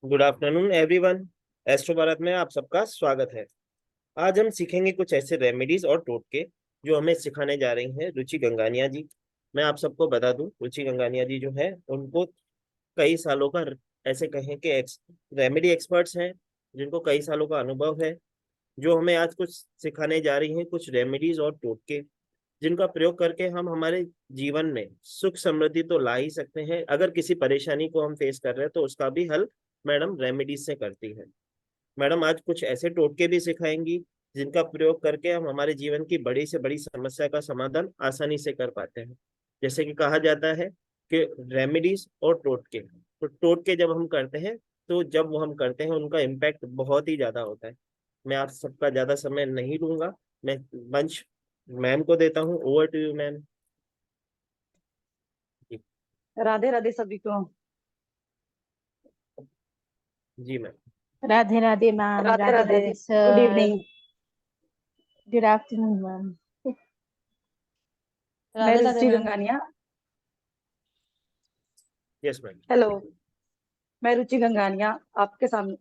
Good afternoon everyone. Astro Bharat में आप सबका स्वागत है। आज हम सीखेंगे कुछ ऐसे रेमेडीज और टोटके जो हमें सिखाने जा रही हैं रुचि गंगानिया जी। मैं आप सबको बता दूं, रुचि गंगानिया जी जो है उनको कई सालों का, ऐसे कहें कि रेमेडी एक्सपर्ट्स हैं, जिनको कई सालों का अनुभव है, जो हमें आज कुछ सिखाने जा रही हैं, कुछ रेमेडीज और टोटके जिनका प्रयोग करके हम हमारे जीवन में सुख समृद्धि तो ला ही सकते हैं। अगर किसी परेशानी को हम फेस कर रहे हैं तो उसका भी हल मैडम रेमेडीज से करती है। मैडम आज कुछ ऐसे टोटके भी सिखाएंगी जिनका प्रयोग करके हम हमारे जीवन की बड़ी से बड़ी समस्या का समाधान आसानी से कर पाते हैं। जैसे कि कहा जाता है कि रेमेडीज और टोटके, तो टोटके जब हम करते हैं तो जब वो हम करते हैं उनका इम्पैक्ट बहुत ही ज्यादा होता है। मैं आप सबका ज्यादा समय नहीं लूंगा, मैं मंच मैम को देता हूँ। Over to you ma'am. जी। राधे राधे सभी को। जी ma'am. Radhe Radhe ma'am. Radhe Radhe Radhe. Radhe good sir. Evening. Good afternoon ma'am. मैं Radhe Radhe Ruchi ma'am. Gangania. Yes ma'am. Hello, मैं रुचि गंगानिया आपके सामने।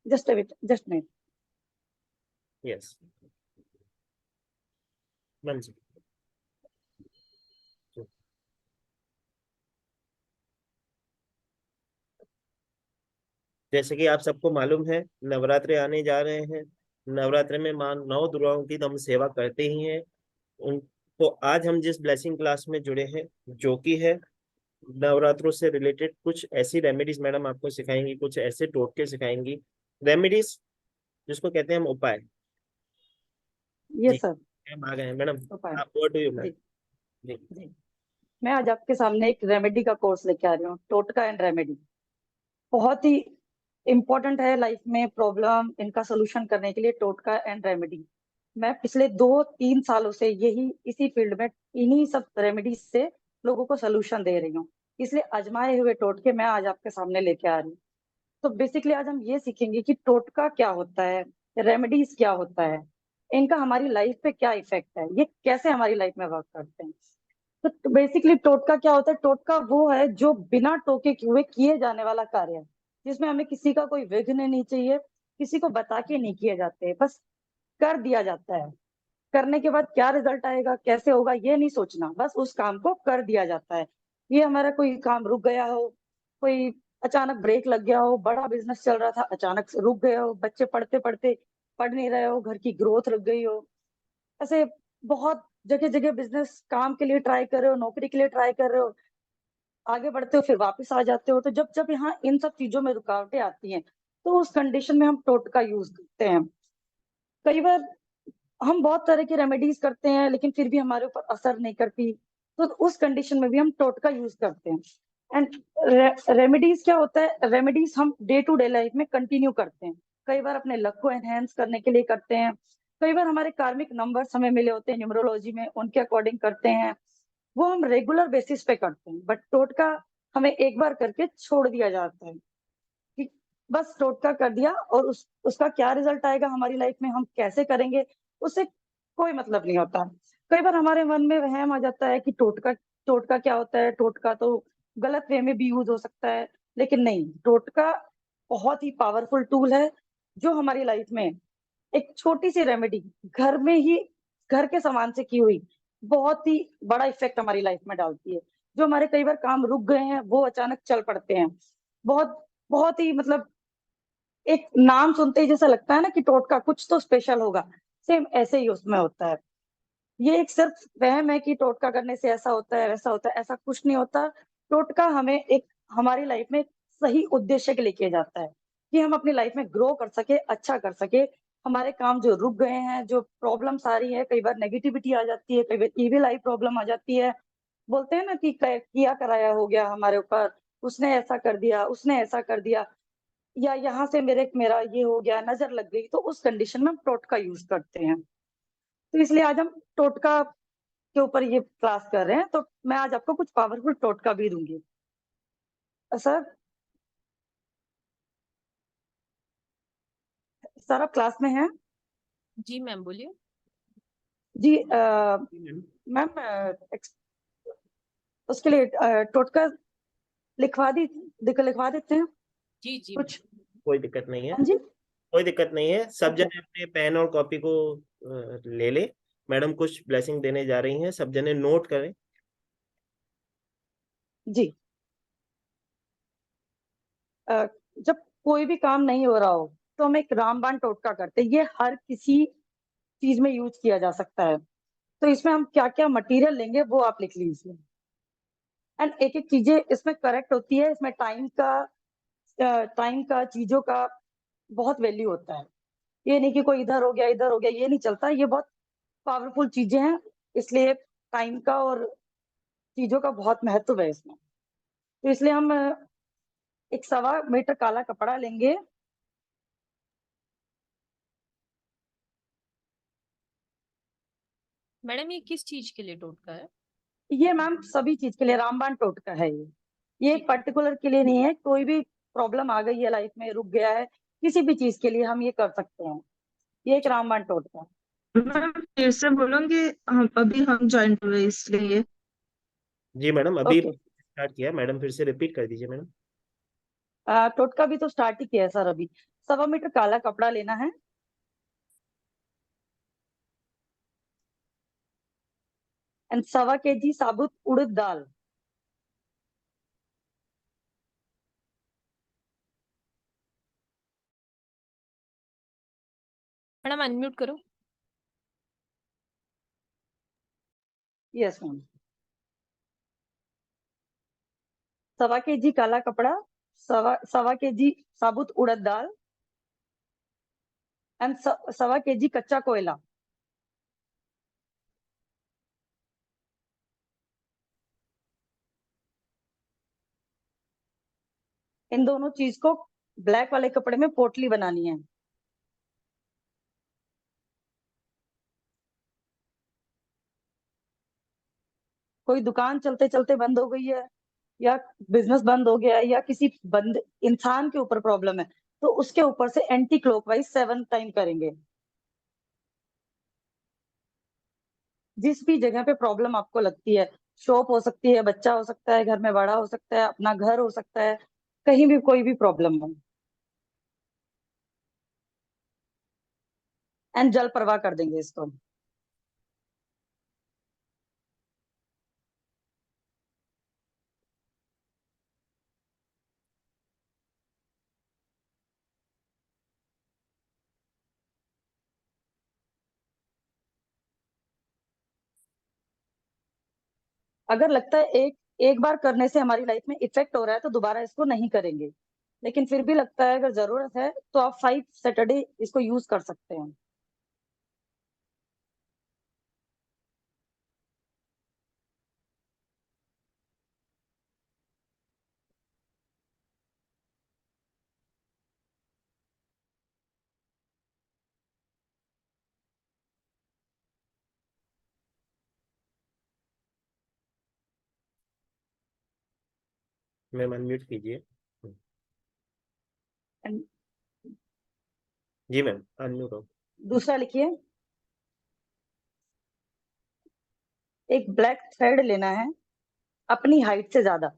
Just minute. यस मैम जी। जैसे कि आप सबको मालूम है, नवरात्रे आने जा रहे हैं। नवरात्रे में मां नौ दुर्गाओं की तो हम सेवा करते ही हैं। उन तो आज हम जिस ब्लेसिंग क्लास में जुड़े हैं, जो कि है नवरात्रों से रिलेटेड कुछ ऐसी रेमेडीज मैडम आपको सिखाएंगी, कुछ ऐसे टोटके सिखाएंगी। रेमेडीज जिसको कहते हैं हम उपाय। ये जी सर मैम आ गए हैं मैडम। उपाय। आप ओवर टू यू मैम। जी जी। जी। मैं आज आपके सामने एक रेमेडी का कोर्स लेके आ रही हूँ, टोटका एंड रेमेडी। बहुत ही इम्पोर्टेंट है लाइफ में प्रॉब्लम इनका सोल्यूशन करने के लिए, टोटका एंड रेमेडी। मैं पिछले 2-3 सालों से यही इसी फील्ड में इन्हीं सब रेमेडीज से लोगों को सोल्यूशन दे रही हूँ। इसलिए आजमाए हुए टोटके मैं आज आपके सामने लेके आ रही हूँ। तो बेसिकली आज हम ये सीखेंगे कि टोटका क्या होता है, रेमेडीज क्या होता है, इनका हमारी लाइफ पे क्या इफेक्ट है, ये कैसे हमारी लाइफ में वर्क करते हैं। तो बेसिकली टोटका क्या होता है? टोटका वो है जो बिना टोके हुए किए जाने वाला कार्य है, जिसमें हमें किसी का कोई विघ्न नहीं चाहिए, किसी को बता के नहीं किए जाते, बस कर दिया जाता है। करने के बाद क्या रिजल्ट आएगा, कैसे होगा, ये नहीं सोचना, बस उस काम को कर दिया जाता है। ये हमारा कोई काम रुक गया हो, कोई अचानक ब्रेक लग गया हो, बड़ा बिजनेस चल रहा था अचानक से रुक गया हो, बच्चे पढ़ते पढ़ते पढ़ नहीं रहे हो, घर की ग्रोथ रुक गई हो, ऐसे बहुत जगह जगह बिजनेस काम के लिए ट्राई कर रहे हो, नौकरी के लिए ट्राई कर रहे हो, आगे बढ़ते हो फिर वापस आ जाते हो। तो जब जब यहाँ इन सब चीजों में रुकावटें आती हैं, तो उस कंडीशन में हम टोटका यूज करते हैं। कई बार हम बहुत तरह की रेमेडीज करते हैं लेकिन फिर भी हमारे ऊपर असर नहीं करती, तो उस कंडीशन में भी हम टोटका यूज करते हैं। एंड रेमेडीज क्या होता है? रेमेडीज हम डे टू डे लाइफ में कंटिन्यू करते हैं। कई बार अपने लक को एनहेंस करने के लिए करते हैं, कई बार हमारे कार्मिक नंबर्स हमें मिले होते हैं न्यूमरोलॉजी में, उनके अकॉर्डिंग करते हैं। वो हम रेगुलर बेसिस पे करते हैं, बट टोटका हमें एक बार करके छोड़ दिया जाता है कि बस टोटका कर दिया, और उसका क्या रिजल्ट आएगा हमारी लाइफ में, हम कैसे करेंगे, उससे कोई मतलब नहीं होता। कई बार हमारे मन में वहम आ जाता है कि टोटका टोटका क्या होता है, टोटका तो गलत वे में भी यूज हो सकता है। लेकिन नहीं, टोटका बहुत ही पावरफुल टूल है, जो हमारी लाइफ में एक छोटी सी रेमेडी, घर में ही, घर के सामान से की हुई, बहुत ही बड़ा इफेक्ट हमारी लाइफ में डालती है। जो हमारे कई बार काम रुक गए हैं वो अचानक चल पड़ते हैं। बहुत बहुत ही मतलब, एक नाम सुनते ही जैसा लगता है ना कि टोटका कुछ तो स्पेशल होगा, सेम ऐसे ही उसमें होता है। ये एक सिर्फ वहम है कि टोटका करने से ऐसा होता है वैसा होता है, ऐसा कुछ नहीं होता। टोटका हमें एक हमारी लाइफ में एक सही उद्देश्य के लिए किया जाता है, कि हम अपनी लाइफ में ग्रो कर सके, अच्छा कर सके। हमारे काम जो रुक गए हैं, जो प्रॉब्लम्स आ रही है, कई बार नेगेटिविटी आ जाती है, कई बार इविल आई प्रॉब्लम आ जाती है। बोलते हैं ना कि किया कराया हो गया हमारे ऊपर, उसने ऐसा कर दिया, उसने ऐसा कर दिया, या यहाँ से मेरा ये हो गया, नजर लग गई, तो उस कंडीशन में हम टोटका यूज करते हैं। तो इसलिए आज हम टोटका के ऊपर ये क्लास कर रहे हैं। तो मैं आज आपको कुछ पावरफुल टोटका भी दूंगी। सर, सर आप क्लास में हैं? जी मैम बोलिए। जी जी मैम। मैम, उसके लिए टोटका लिखवा देते हैं। जी जी कुछ? कोई दिक्कत नहीं है, हाँ जी। कोई दिक्कत नहीं है। सब ओके। जने अपने पेन और कॉपी को ले ले। मैडम कुछ ब्लेसिंग देने जा रही हैं, सब जने नोट करें। जी। जब कोई भी काम नहीं हो रहा हो तो हम एक रामबाण टोटका करते हैं। ये हर किसी चीज में यूज किया जा सकता है। तो इसमें हम क्या क्या मटेरियल लेंगे वो आप लिख लीजिए। एंड एक एक चीजें इसमें करेक्ट होती है। इसमें टाइम का चीजों का बहुत वैल्यू होता है। ये नहीं कि कोई इधर हो गया, ये नहीं चलता। ये बहुत पावरफुल चीजें हैं, इसलिए टाइम का और चीजों का बहुत महत्व है इसमें। तो इसलिए हम एक 1.25 मीटर काला कपड़ा लेंगे। मैडम, ये किस चीज के लिए टोटका है? ये मैम सभी चीज के लिए रामबाण टोटका है। ये ठीक। पर्टिकुलर के लिए नहीं है। कोई भी प्रॉब्लम आ गई है लाइफ में, रुक गया है, किसी भी चीज के लिए हम ये कर सकते हैं। ये एक रामबाण टोटका है। मैम फिर से बोलोगे? हम ज्वाइन कर रहे हैं इसलिए। जी मैडम, अभी ओके। स्टार्ट किया। मैडम फिर से रिपीट कर दीजिए मैडम। टोटका भी तो स्टार्ट ही किया है सर अभी। 1.25 मीटर काला कपड़ा लेना है। एंड 1.25 kg साबुत उड़द दाल। मैडम अनम्यूट करो। Yes ma'am. 1.25 kg काला कपड़ा, 1.25 kg साबुत उड़द दाल एंड 1.25 kg कच्चा कोयला। इन दोनों चीज को ब्लैक वाले कपड़े में पोटली बनानी है। कोई दुकान चलते चलते बंद हो गई है, या बिजनेस बंद हो गया है, या किसी बंद इंसान के ऊपर प्रॉब्लम है, तो उसके ऊपर से एंटी क्लॉकवाइज 7 टाइम करेंगे। जिस भी जगह पे प्रॉब्लम आपको लगती है, शॉप हो सकती है, बच्चा हो सकता है, घर में बड़ा हो सकता है, अपना घर हो सकता है, कहीं भी कोई भी प्रॉब्लम हो, एंड जल प्रवाह कर देंगे इसको। अगर लगता है एक एक बार करने से हमारी लाइफ में इफेक्ट हो रहा है तो दोबारा इसको नहीं करेंगे। लेकिन फिर भी लगता है अगर जरूरत है तो आप 5 सैटरडे इसको यूज कर सकते हैं। मैम अनम्यूट कीजिए। एंड जी मैम, अनम्यूट हो। दूसरा लिखिए, एक ब्लैक थ्रेड लेना है अपनी हाइट से ज्यादा।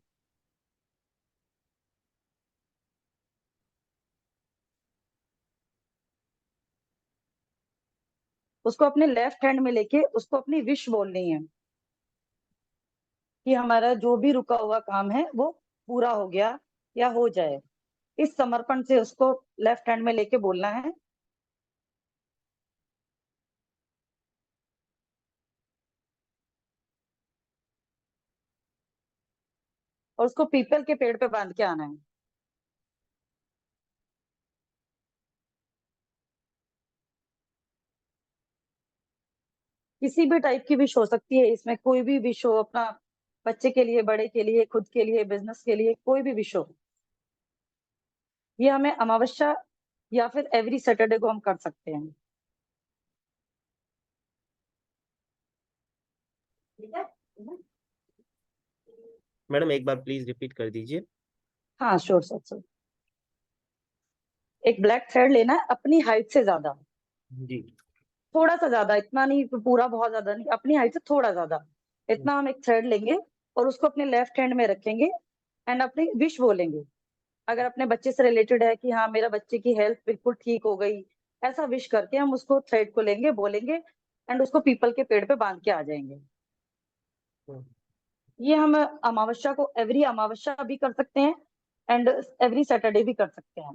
उसको अपने लेफ्ट हैंड में लेके उसको अपनी विश बोलनी है कि हमारा जो भी रुका हुआ काम है वो पूरा हो गया या हो जाए। इस समर्पण से उसको लेफ्ट हैंड में लेके बोलना है। और उसको पीपल के पेड़ पे बांध के आना है। किसी भी टाइप की विश हो सकती है इसमें, कोई भी विश हो, अपना बच्चे के लिए, बड़े के लिए, खुद के लिए, बिजनेस के लिए, कोई भी विश हो। ये हमें अमावस्या या फिर एवरी सैटरडे को हम कर सकते हैं। मैडम एक बार प्लीज रिपीट कर दीजिए। हाँ श्योर सर सर। एक ब्लैक थ्रेड लेना है अपनी हाइट से ज्यादा, जी। थोड़ा सा ज्यादा, इतना नहीं पूरा, बहुत ज्यादा नहीं, अपनी हाइट से थोड़ा ज्यादा, इतना हम एक थ्रेड लेंगे और उसको अपने लेफ्ट हैंड में रखेंगे एंड अपनी विश बोलेंगे। अगर अपने बच्चे से रिलेटेड है कि हाँ मेरा बच्चे की हेल्थ बिल्कुल ठीक हो गई, ऐसा विश करके हम उसको थ्रेड को लेंगे, बोलेंगे एंड उसको पीपल के पेड़ पे बांध के आ जाएंगे। ये हम अमावस्या को एवरी अमावस्या भी कर सकते हैं एंड एवरी सैटरडे भी कर सकते हैं,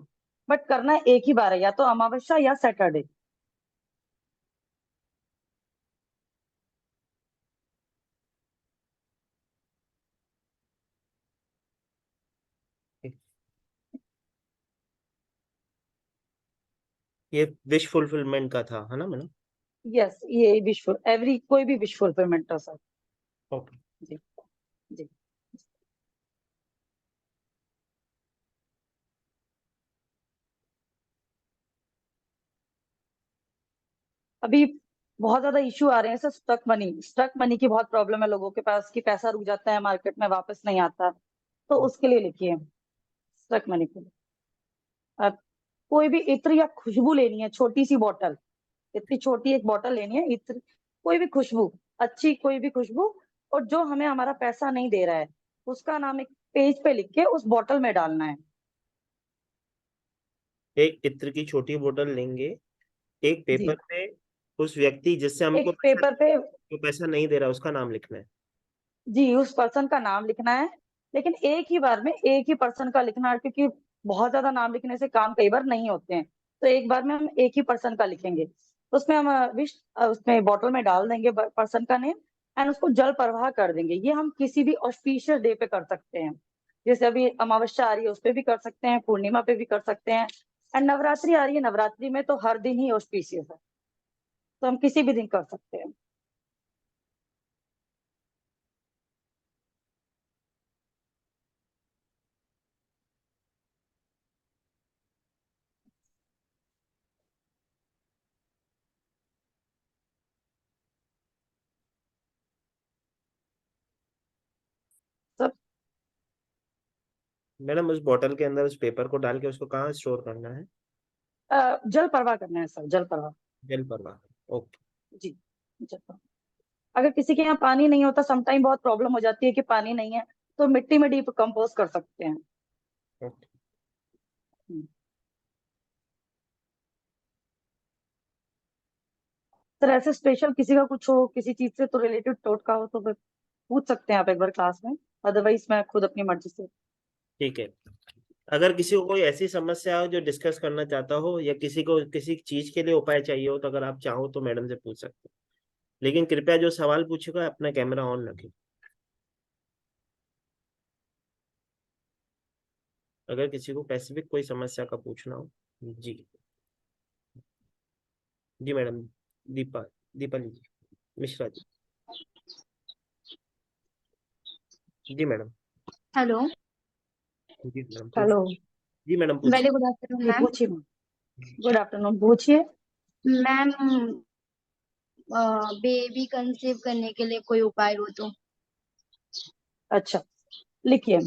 बट करना एक ही बार है, या तो अमावस्या या सैटरडे। ये विश फुलफिलमेंट का था, है ना मैडम? यस, ये विश एवरी कोई भी विश फुलफिलमेंट हो सर। ओके। जी जी। अभी बहुत ज्यादा इश्यू आ रहे हैं सर, स्टक मनी की बहुत प्रॉब्लम है लोगों के पास कि पैसा रुक जाता है मार्केट में, वापस नहीं आता, तो उसके लिए लिखिए स्टक मनी के लिए। अब कोई भी इत्र या खुशबू लेनी है, छोटी सी बॉटल, इतनी छोटी एक बॉटल लेनी है, इत्र, कोई भी खुशबू, अच्छी कोई भी खुशबू, और जो हमें हमारा पैसा नहीं दे रहा है उसका नाम एक पेज पे लिख के उस बॉटल में डालना है। एक इत्र की छोटी बोतल लेंगे, एक जी, पेपर पे उस व्यक्ति जिससे हमको एक पेपर पे, जो पैसा नहीं दे रहा उसका नाम लिखना है। जी उस पर्सन का नाम लिखना है, लेकिन एक ही बार में एक ही पर्सन का लिखना है, क्योंकि बहुत ज्यादा नाम लिखने से काम कई बार नहीं होते हैं, तो एक बार में हम एक ही पर्सन का लिखेंगे। उसमें हम विश उसमें बॉटल में डाल देंगे पर्सन का नेम एंड उसको जल प्रवाह कर देंगे। ये हम किसी भी ऑस्पिशियस डे पे कर सकते हैं, जैसे अभी अमावस्या आ रही है उस पे भी कर सकते हैं, पूर्णिमा पे भी कर सकते हैं, एंड नवरात्रि आ रही है, नवरात्रि में तो हर दिन ही ऑस्पिशियस है, तो हम किसी भी दिन कर सकते हैं। सब मैडम उस बोतल के अंदर उस पेपर को डाल के उसको कहाँ स्टोर करना है? जल प्रवाह करना है सर, जल प्रवाह। जल परवा। ओके। जी, जल प्रवाह। अगर किसी के यहाँ पानी नहीं होता, समटाइम बहुत प्रॉब्लम हो जाती है कि पानी नहीं है, तो मिट्टी में डीप कंपोज कर सकते हैं। ओके। हम्म। सर ऐसे स्पेशल किसी का कुछ हो, किसी चीज से तो रिलेटेड टोटका हो तो फिर पूछ सकते हैं आप एक बार क्लास में, अदरवाइज मैं खुद अपनी मर्जी से। ठीक है। अगर किसी को कोई ऐसी समस्या हो जो डिस्कस करना चाहता हो, या किसी को किसी चीज के लिए उपाय चाहिए हो, तो अगर आप चाहो तो मैडम से पूछ सकते हो, लेकिन कृपया जो सवाल पूछेगा अपना कैमरा ऑन रखें। अगर किसी को स्पेसिफिक कोई समस्या का पूछना हो। जी। जी मैडम। दीपा, दीपाली जी, मिश्रा जी। जी मैडम। हेलो। जी मैडम हेलो, पूछिए। जी मैडम पूछिए। वेरी गुड आफ्टरनून जी मैम। पूछिए मैम। गुड आफ्टरनून, पूछिए। मैम, बेबी कंसीव करने के लिए कोई उपाय हो तो। अच्छा, लिखिए,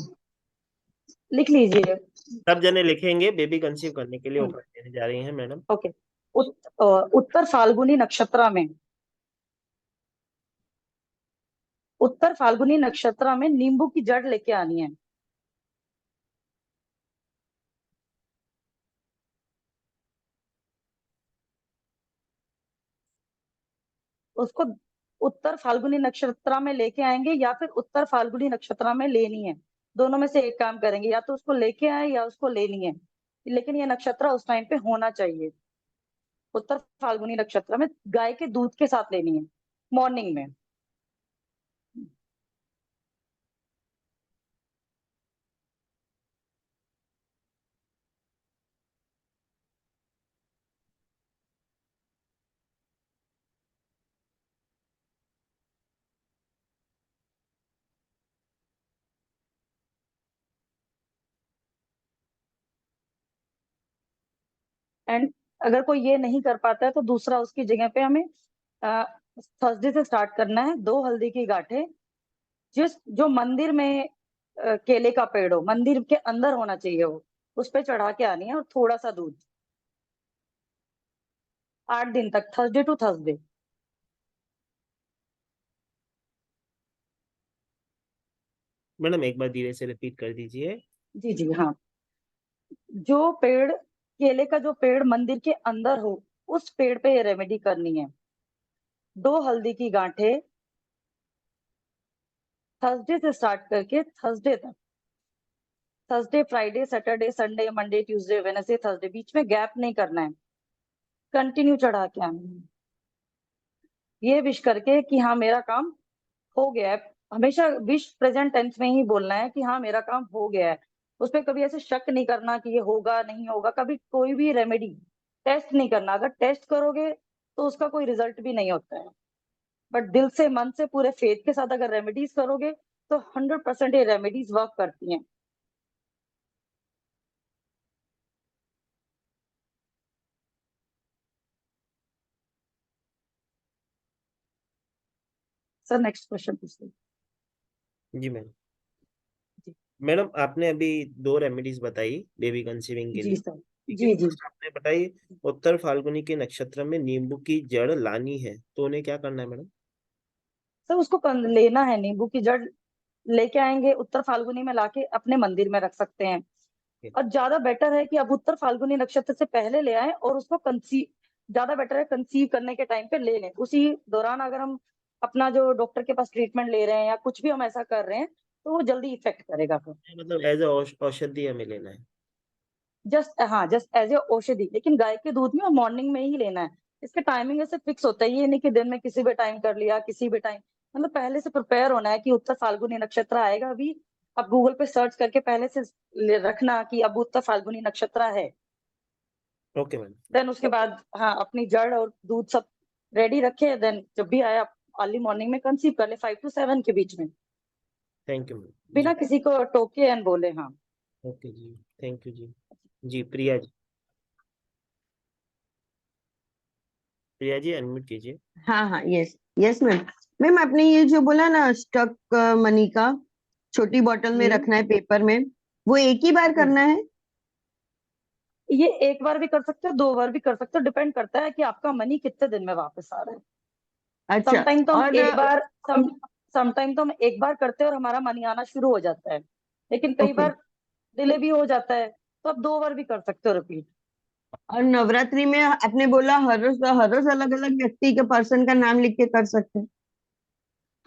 लिख लीजिए। सब जने लिखेंगे, बेबी कंसीव करने के लिए हम्म, उपाय देने जा रही हैं मैडम। ओके। उत्तर फाल्गुनी नक्षत्र में, उत्तर फाल्गुनी नक्षत्र में नींबू की जड़ लेके आनी है। उसको उत्तर फाल्गुनी नक्षत्र में लेके आएंगे या फिर उत्तर फाल्गुनी नक्षत्र में लेनी है, दोनों में से एक काम करेंगे, या तो उसको लेके आए या उसको लेनी है, लेकिन ये नक्षत्र उस टाइम पे होना चाहिए। उत्तर फाल्गुनी नक्षत्र में गाय के दूध के साथ लेनी है, मॉर्निंग में। एंड अगर कोई ये नहीं कर पाता है तो दूसरा उसकी जगह पे हमें थर्सडे से स्टार्ट करना है। 2 हल्दी की गांठें, जिस जो मंदिर में केले का पेड़ हो, मंदिर के अंदर होना चाहिए वो, उस पे चढ़ा के आनी है, और थोड़ा सा दूध, 8 दिन तक, थर्सडे टू थर्सडे। मैडम एक बार धीरे से रिपीट कर दीजिए। जी जी हाँ। जो पेड़, केले का जो पेड़ मंदिर के अंदर हो, उस पेड़ पे ये रेमेडी करनी है। 2 हल्दी की गांठें थर्सडे से स्टार्ट करके थर्सडे तक, Thursday, Friday, Saturday, Sunday, Monday, Tuesday, Wednesday, Thursday, बीच में गैप नहीं करना है, कंटिन्यू चढ़ा के आना है। ये विश करके कि हाँ मेरा काम हो गया है। हमेशा विश प्रेजेंट टेंस में ही बोलना है कि हाँ मेरा काम हो गया है। उस पर कभी ऐसे शक नहीं करना कि ये होगा नहीं होगा। कभी कोई भी रेमेडी टेस्ट नहीं करना। अगर टेस्ट करोगे तो उसका कोई रिजल्ट भी नहीं होता है। बट दिल से, मन से, पूरे फेथ के साथ अगर रेमेडीज करोगे तो 100% ये रेमेडीज वर्क करती हैं। सर नेक्स्ट क्वेश्चन पूछिए। जी मैम। जी मैडम आपने अभी 2 रेमेडीज बताई बेबी कंसीविंग के जी लिए, सर। ठीक है। जी जी फर्स्ट आपने बताई उत्तर फाल्गुनी के नक्षत्र में नींबू की जड़ लानी है, तो उन्हें क्या करना है मैडम? सर, उसको लेना है, नींबू की जड़ लेके आएंगे, उत्तर फाल्गुनी में लाके अपने मंदिर में रख सकते हैं। और ज्यादा बेटर है कि अब उत्तर फाल्गुनी नक्षत्र से पहले ले आए और उसको कंसीव, ज्यादा बेटर है कंसीव करने के टाइम पे ले लें। उसी दौरान अगर हम अपना जो डॉक्टर के पास ट्रीटमेंट ले रहे हैं या कुछ भी हम ऐसा कर रहे हैं तो वो जल्दी इफेक्ट करेगा फिर। मतलब एज औषधि हमें लेना है। जस्ट, हाँ, जस्ट एज ए औषधि, लेकिन गाय के दूध में और मॉर्निंग में ही लेना है। इसके टाइमिंग ऐसे फिक्स होता है, ये नहीं कि दिन में किसी भी टाइम कर लिया, किसी भी टाइम। मतलब पहले से प्रिपेयर होना है कि उत्तर फाल्गुनी नक्षत्र आएगा अभी। अब गूगल पे सर्च करके पहले से रखना कि अब उत्तर फाल्गुनी नक्षत्र है। Okay ma'am. देन उसके बाद हाँ अपनी जड़ और दूध सब रेडी रखे। देन जब भी आए आप अर्ली मॉर्निंग में कंसीव कर ले, 5 to 7 के बीच में, थैंक यू मैम। बिना जी किसी को टोके एंड बोले। हाँ ओके जी, थैंक यू जी। जी प्रिया जी, प्रिया जी अनम्यूट कीजिए। हाँ हाँ, यस यस मैम। मैम आपने ये जो बोला ना स्टक मनी का, छोटी बोतल में जी रखना है पेपर में, वो एक ही बार जी। करना है? ये एक बार भी कर सकते हो, 2 बार भी कर सकते हो, डिपेंड करता है कि आपका मनी कितने दिन में वापस आ रहा है। अच्छा। समटाइम तो हम और एक बार समटाइम तो हम एक बार करते हैं और हमारा मनी आना शुरू हो जाता है। लेकिन कई ओके। बार डिले भी हो जाता है, तो आप 2 बार भी कर सकते हो रिपीट। और नवरात्रि में आपने बोला हर रोज अलग अलग व्यक्ति के पर्सन का नाम लिख के कर सकते हैं?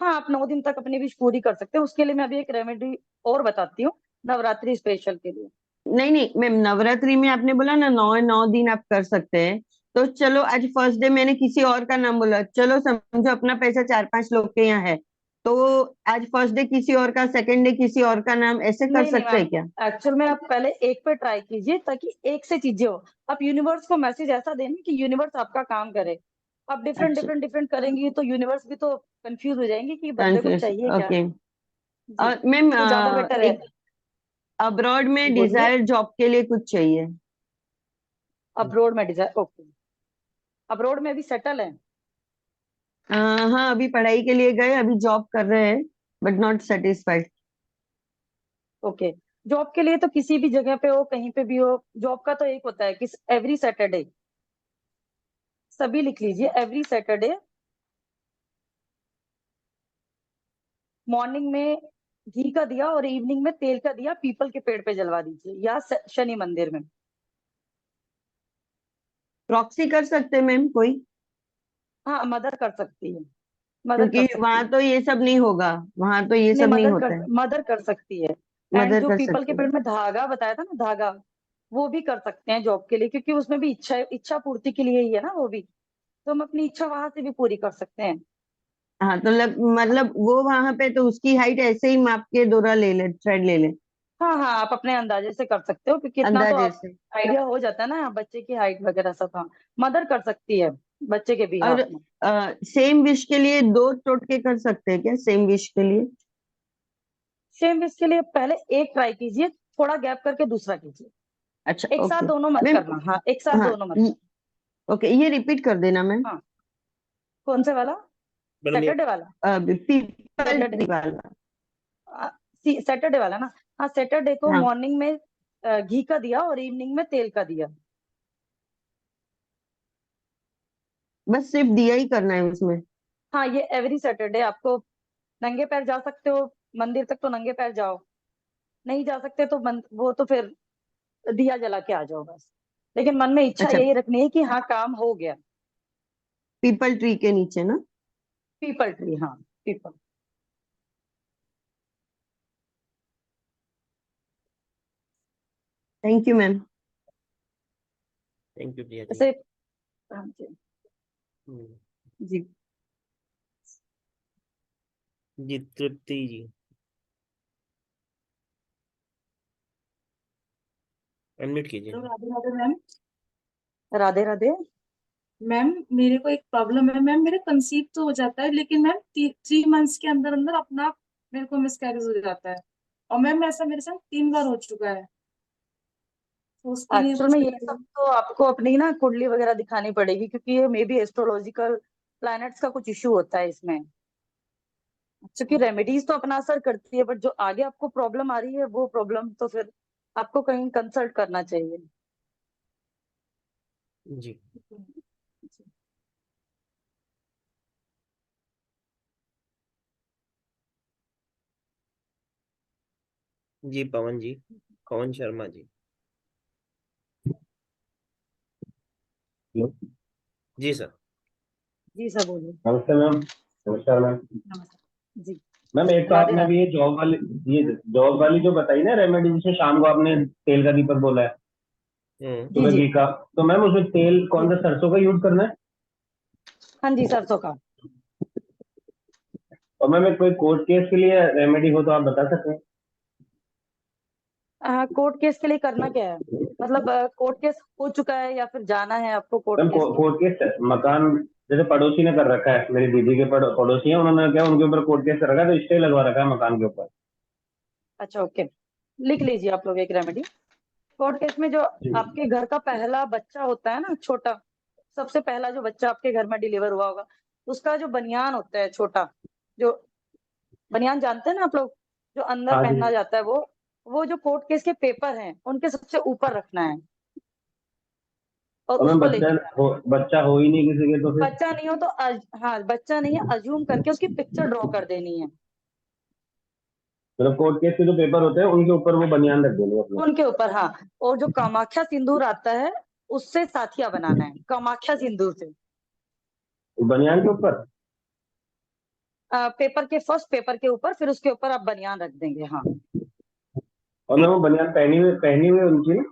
हाँ, आप 9 दिन तक अपनी विश पूरी कर सकते हैं। उसके लिए मैं अभी एक रेमेडी और बताती हूँ, नवरात्रि स्पेशल के लिए। नहीं नहीं मैम, नवरात्रि में आपने बोला ना 9 9 दिन आप कर सकते हैं। तो चलो आज फर्स्ट डे मैंने किसी और का नाम बोला, चलो समझो अपना पैसा 4 5 लोग के यहाँ है, तो आज फर्स्ट डे किसी और का, सेकंड डे किसी और का नाम, ऐसे कर नहीं नहीं सकते मैम, हैं क्या? एक्चुअल में आप पहले एक पे ट्राई कीजिए ताकि एक से चीजें हो। आप यूनिवर्स को मैसेज ऐसा देना कि यूनिवर्स आपका काम करे। आप डिफरेंट अच्छा। डिफरेंट डिफरेंट करेंगी तो यूनिवर्स भी तो कंफ्यूज हो जाएंगी कि बंदे को कन्फ्यूज, चाहिए क्या। ओके। जी, और मैम तो ज्यादा बेटर है। एक अब्रॉड में बोलिए। डिजायर जॉब के लिए कुछ चाहिए? अब्रोड में डिजाइन, ओके। अब्रोड में अभी सेटल है। हाँ अभी पढ़ाई के लिए गए, अभी जॉब कर रहे हैं, but not satisfied. Okay, job के लिए तो किसी भी जगह पे हो, कहीं पे भी हो, जॉब का तो एक होता है कि एवरी सैटरडे, सभी लिख लीजिए, एवरी सैटरडे मॉर्निंग में घी का दिया और इवनिंग में तेल का दिया पीपल के पेड़ पे जलवा दीजिए या शनि मंदिर में। प्रॉक्सी कर सकते हैं मैम कोई? हाँ, मदर कर सकती है, मदर क्योंकि कर सकती वहां है। तो ये सब नहीं होगा, वहां तो ये नहीं, सब नहीं होता है। मदर कर सकती है। एंड मदर जो कर पीपल के सकते हैं। पेड़ में धागा बताया था ना, धागा, वो भी कर सकते हैं जॉब के लिए, क्योंकि उसमें भी इच्छा पूर्ति के लिए ही है ना वो भी। तो हम अपनी इच्छा वहां से भी पूरी कर सकते हैं। हाँ तो मतलब वो वहां पे तो उसकी हाइट ऐसे ही माप के डोरा ले ले, थ्रेड ले ले, हाँ हाँ, आप अपने अंदाजे से कर सकते हो, क्योंकि इतना तो अंदाजे आप से। आइडिया हो जाता है ना बच्चे की हाइट वगैरह सब। हाँ, मदर कर सकती है बच्चे के और बिहाफ में। सेम विश के लिए 2 टोटके कर सकते हैं क्या, सेम विश के लिए? सेम इसके लिए पहले एक ट्राई कीजिए, थोड़ा गैप करके दूसरा कीजिए। अच्छा एक साथ ओके दोनों मत मैम। करना। हाँ, एक साथ हाँ दोनों मत करना। ओके, ये रिपीट कर देना मैम। हाँ, कौन से वाला? मैडम ये सैटरडे वाला? पीपल सैटरडे, ट्री वाला। सैटरडे वाला ना? हाँ, सैटरडे को हाँ मॉर्निंग में घी का दिया और इवनिंग में तेल का दिया। बस सिर्फ दिया ही करना है उसमें? हाँ, ये एवरी सैटरडे आपको। नंगे पैर जा सकते हो मंदिर तक तो नंगे पैर जाओ, नहीं जा सकते तो वो तो फिर दिया जला के आ जाओ बस। लेकिन मन में इच्छा अच्छा, यही रखनी है कि हाँ काम हो गया। पीपल ट्री के नीचे ना? पीपल ट्री, हाँ पीपल। Thank you ma'am. Thank you Priya ji. जैसे हाँ जी हम्म, जी। जी तृप्ति जी, अनम्यूट कीजिए। Hello, Radhe Radhe ma'am. Radhe Radhe. Ma'am मेरे को एक प्रॉब्लम है मैम, मेरा कंसीव तो हो जाता है लेकिन मैम 3 मंथ्स के अंदर अंदर अपना आप मेरे को मिसकैरेज हो जाता है। और मैम ऐसा मेरे साथ 3 बार हो चुका है, तो उसके लिए एक्चुअल कुछ में ये सब बताइए। तो आपको अपनी ना कुंडली वगैरह दिखानी पड़ेगी, क्योंकि ये मे बी एस्ट्रोलॉजिकल प्लैनेट्स का कुछ इश्यू होता है इसमें। क्योंकि अच्छा। रेमेडीज तो अपना असर करती है, बट जो आगे आपको प्रॉब्लम आ रही है वो प्रॉब्लम तो फिर आपको कहीं कंसल्ट करना चाहिए। जी जी पवन जी, पवन शर्मा जी। हेलो। जी सर। जी सर बोलिए। नमस्ते मैम। नमस्कार मैम। नमस्कार जी। मैम एक तो राधे आपने राधे। अभी ये जॉब वाली जो बताई ना रेमेडी, जिसमें शाम को आपने तेल का दीपक बोला है, हम्म। जी सुबह जी घी का, तो मैम उसमें तेल जी। कौन सा, सरसों का यूज करना है? हाँ जी, सरसों का। और मैम एक कोई कोर्ट केस के लिए रेमेडी हो तो आप बता सकते हैं? कोर्ट केस के लिए करना क्या है? मतलब कोर्ट केस हो चुका है या फिर जाना है आपको कोर्ट मैम केस में? कोर्ट केस, मकान जैसे पड़ोसी ने कर रखा है, मेरी दीदी के पड़ोसी है, उन्होंने क्या उनके ऊपर कोर्ट केस कर रखा है, तो स्टे लगवा रखा है मकान के ऊपर। अच्छा ओके, लिख लीजिए आप लोग एक रेमेडी। कोर्ट केस में जो जी। आपके घर का पहला बच्चा होता है ना, छोटा, सबसे पहला जो बच्चा आपके घर में डिलीवर हुआ होगा, उसका जो बनियान होता है छोटा, जो बनियान जानते हैं ना आप लोग, जो अंदर हाँ पहनना जी। जाता है, वो जो कोर्ट केस के पेपर हैं उनके सबसे ऊपर रखना है और और मैम उसको लेके जाना है। बच्चा हो ही नहीं किसी के तो फिर? बच्चा नहीं हो तो हाँ बच्चा नहीं है, अज्यूम करके उसकी पिक्चर ड्रॉ कर देनी है मतलब कोर्ट केस के जो पेपर होते हैं उनके ऊपर वो बनियान रख देंगे अपने? उनके ऊपर, हाँ। और जो कामाख्या सिंदूर आता है उससे साथिया बनाना है, कामाख्या सिंदूर से। बनियान के ऊपर? पेपर के फर्स्ट पेपर के ऊपर, फिर उसके ऊपर आप बनियान रख देंगे, हाँ। और मैं वो बनियान पहनी हुई उनकी ना,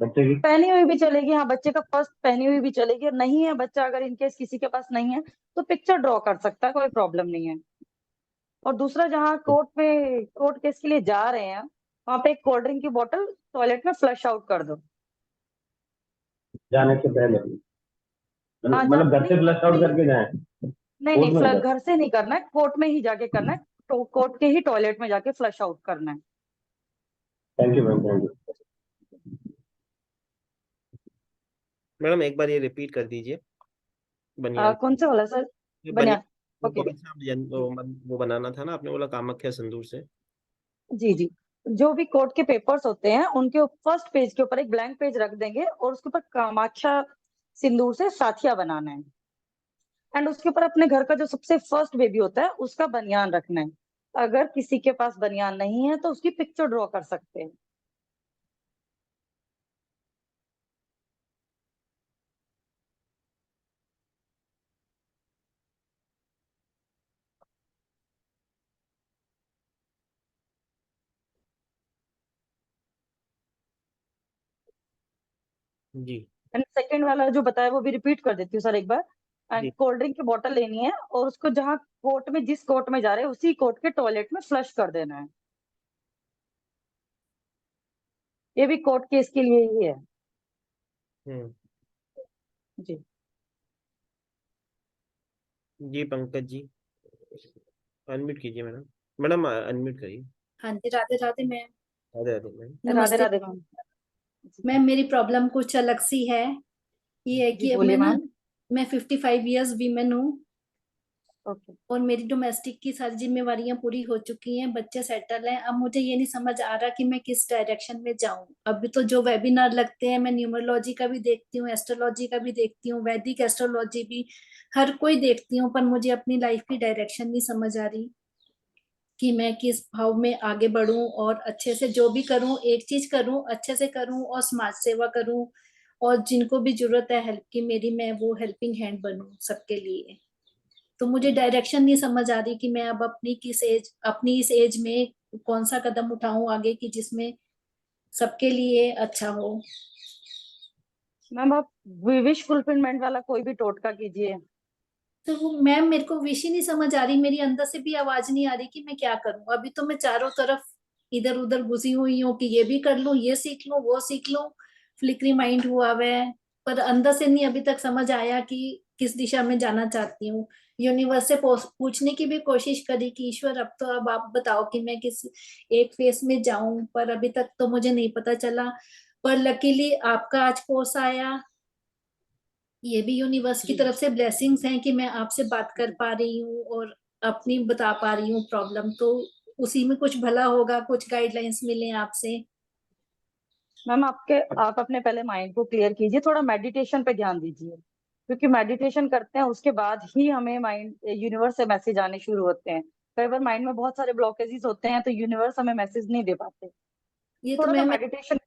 बच्चे की? पहनी हुई भी चलेगी, हाँ, बच्चे का फर्स्ट पहनी हुई भी चलेगी। और नहीं है बच्चा, अगर इनकेस किसी के पास नहीं है तो पिक्चर ड्रॉ कर सकता है, कोई प्रॉब्लम नहीं है। और दूसरा, जहाँ कोर्ट केस के लिए जा रहे हैं, वहां पे एक कोल्ड ड्रिंक की बोतल टॉयलेट में फ्लश आउट कर दो। जाने से पहले? हाँ मतलब जाते घर नहीं, से फ्लश आउट जाते ही। करके जाए? नहीं कोर्ट नहीं, में उधर? घर से नहीं करना है, कोर्ट में ही जाके करना है। तो कोर्ट के ही टॉयलेट में जाके फ्लश आउट करना है। Thank you ma'am, thank you. Madam एक बार ये रिपीट कर दीजिए, बनियान। कौन से वाला सर? ये बनियान बनियान। वो ओके। कौन सा वो बनाना था ना, आपने बोला कामाख्या सिंदूर से? जी जी। जो भी कोर्ट के पेपर्स होते हैं उनके फर्स्ट पेज के ऊपर एक ब्लैंक पेज रख देंगे और उसके ऊपर कामाख्या सिंदूर से साथिया बनाना है। एंड उसके ऊपर अपने घर का जो सबसे फर्स्ट बेबी होता है उसका बनियान रखना है। अगर किसी के पास बनियान नहीं है तो उसकी पिक्चर ड्रॉ कर सकते हैं। जी एंड सेकंड वाला जो बताया वो भी रिपीट कर देती हूँ सर एक बार। एंड जी। कोल्ड ड्रिंक की बोतल लेनी है और उसको जहाँ कोर्ट में, जिस कोर्ट में जा रहे हैं उसी कोर्ट के टॉयलेट में फ्लश कर देना है। ये भी कोर्ट केस के लिए ही है। हम्म। जी। जी पंकज जी, अनम्यूट कीजिए मैडम। मैडम अनम्यूट करिए। हाँ जी, राधे राधे मैम। राधे राधे मैम। राधे नमस्ते राधे मैम। जी मैम, मेरी प्रॉब्लम कुछ अलग सी है। ये है जी कि बोलिए मैम। मैं 55 इयर्स वीमेन हूँ ओके। और मेरी डोमेस्टिक की सारी जिम्मेवारियां पूरी हो चुकी हैं, बच्चे सेटल हैं। अब मुझे ये नहीं समझ आ रहा कि मैं किस डायरेक्शन में जाऊं। अभी तो जो वेबिनार लगते हैं, मैं न्यूमरोलॉजी का भी देखती हूँ, एस्ट्रोलॉजी का भी देखती हूँ, वैदिक एस्ट्रोलॉजी भी, हर कोई देखती हूँ, पर मुझे अपनी लाइफ की डायरेक्शन नहीं समझ आ रही कि मैं किस भाव में आगे बढ़ूं और अच्छे से जो भी करूं, एक चीज करूं, अच्छे से करूं और समाज सेवा करूं, और जिनको भी जरूरत है हेल्प की मेरी, मैं वो हेल्पिंग हैंड बनूं सबके लिए। तो मुझे डायरेक्शन नहीं समझ आ रही कि मैं अब अपनी इस एज में कौन सा कदम उठाऊं आगे की, जिसमें सबके लिए अच्छा हो। मैम आप विश फुलफिलमेंट वाला कोई भी टोटका कीजिए। तो वो मैम, मेरे को विश ही नहीं समझ आ रही, मेरी अंदर से भी आवाज नहीं आ रही कि मैं क्या करूं। अभी तो मैं चारों तरफ इधर उधर घुसी हुई हूँ कि ये भी कर लूं, ये सीख लूं, वो सीख लूं, फ्लिकरी माइंड हुआ हुआ है। पर अंदर से नहीं अभी तक समझ आया कि किस दिशा में जाना चाहती हूँ। यूनिवर्स से पूछने की भी कोशिश करी कि ईश्वर अब आप बताओ कि मैं किस एक फेस में जाऊं, पर अभी तक तो मुझे नहीं पता चला। पर लकीली आपका आज कोर्स आया, ये भी यूनिवर्स की तरफ से ब्लेसिंग्स हैं कि मैं आपसे बात कर पा रही हूँ और अपनी बता पा रही हूँ प्रॉब्लम। तो उसी में कुछ भला होगा, कुछ गाइडलाइंस मिले आपसे। मैम आप अपने पहले माइंड को क्लियर कीजिए, थोड़ा मेडिटेशन पे ध्यान दीजिए, क्योंकि मेडिटेशन करते हैं उसके बाद ही हमें माइंड यूनिवर्स से मैसेज आने शुरू होते हैं। कई बार माइंड में बहुत सारे ब्लॉकेजेस होते हैं तो यूनिवर्स हमें मैसेज नहीं दे पाते। ये तो थोड़ा सा मैंने मेडिटेशन।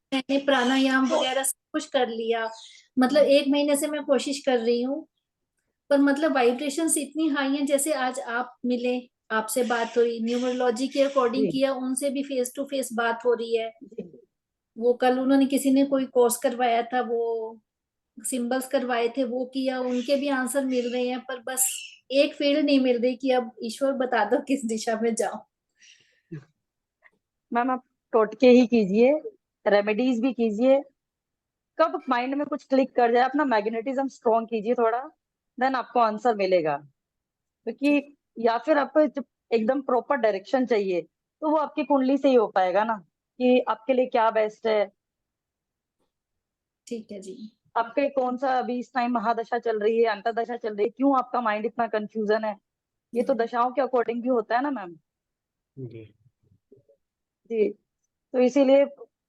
प्राणायाम वगैरह सब कुछ कर लिया, मतलब 1 महीने से मैं कोशिश कर रही हूँ। पर मतलब वाइब्रेशंस इतनी हाई हैं, जैसे आज आप मिले, आपसे बात हुई, न्यूमरोलॉजी के अकॉर्डिंग जी किया, उनसे भी फेस टू फेस बात हो रही है। जी। वो कल उन्होंने किसी ने कोई कोर्स करवाया था, वो सिंबल्स करवाए थे, वो किया, उनके भी आंसर मिल रहे हैं। पर बस एक फील्ड नहीं मिल रही कि अब ईश्वर बता दो किस दिशा में जाऊं। मैम आप टोटके ही कीजिए, रेमेडीज भी कीजिए। कब माइंड में कुछ क्लिक कर जाए, अपना मैग्नेटिज्म स्ट्रॉन्ग कीजिए थोड़ा, देन आपको आंसर मिलेगा। ठीक क्योंकि या फिर आपको जब एकदम प्रॉपर डायरेक्शन चाहिए तो वो आपकी कुंडली से ही हो पाएगा ना, कि आपके लिए क्या बेस्ट है। ठीक है जी। आपके कौन सा अभी इस टाइम महादशा चल रही है, अंतरदशा चल रही है, क्यों आपका माइंड इतना कंफ्यूजन है, ये तो दशाओं के अकॉर्डिंग भी होता है ना मैम। जी जी। तो इसीलिए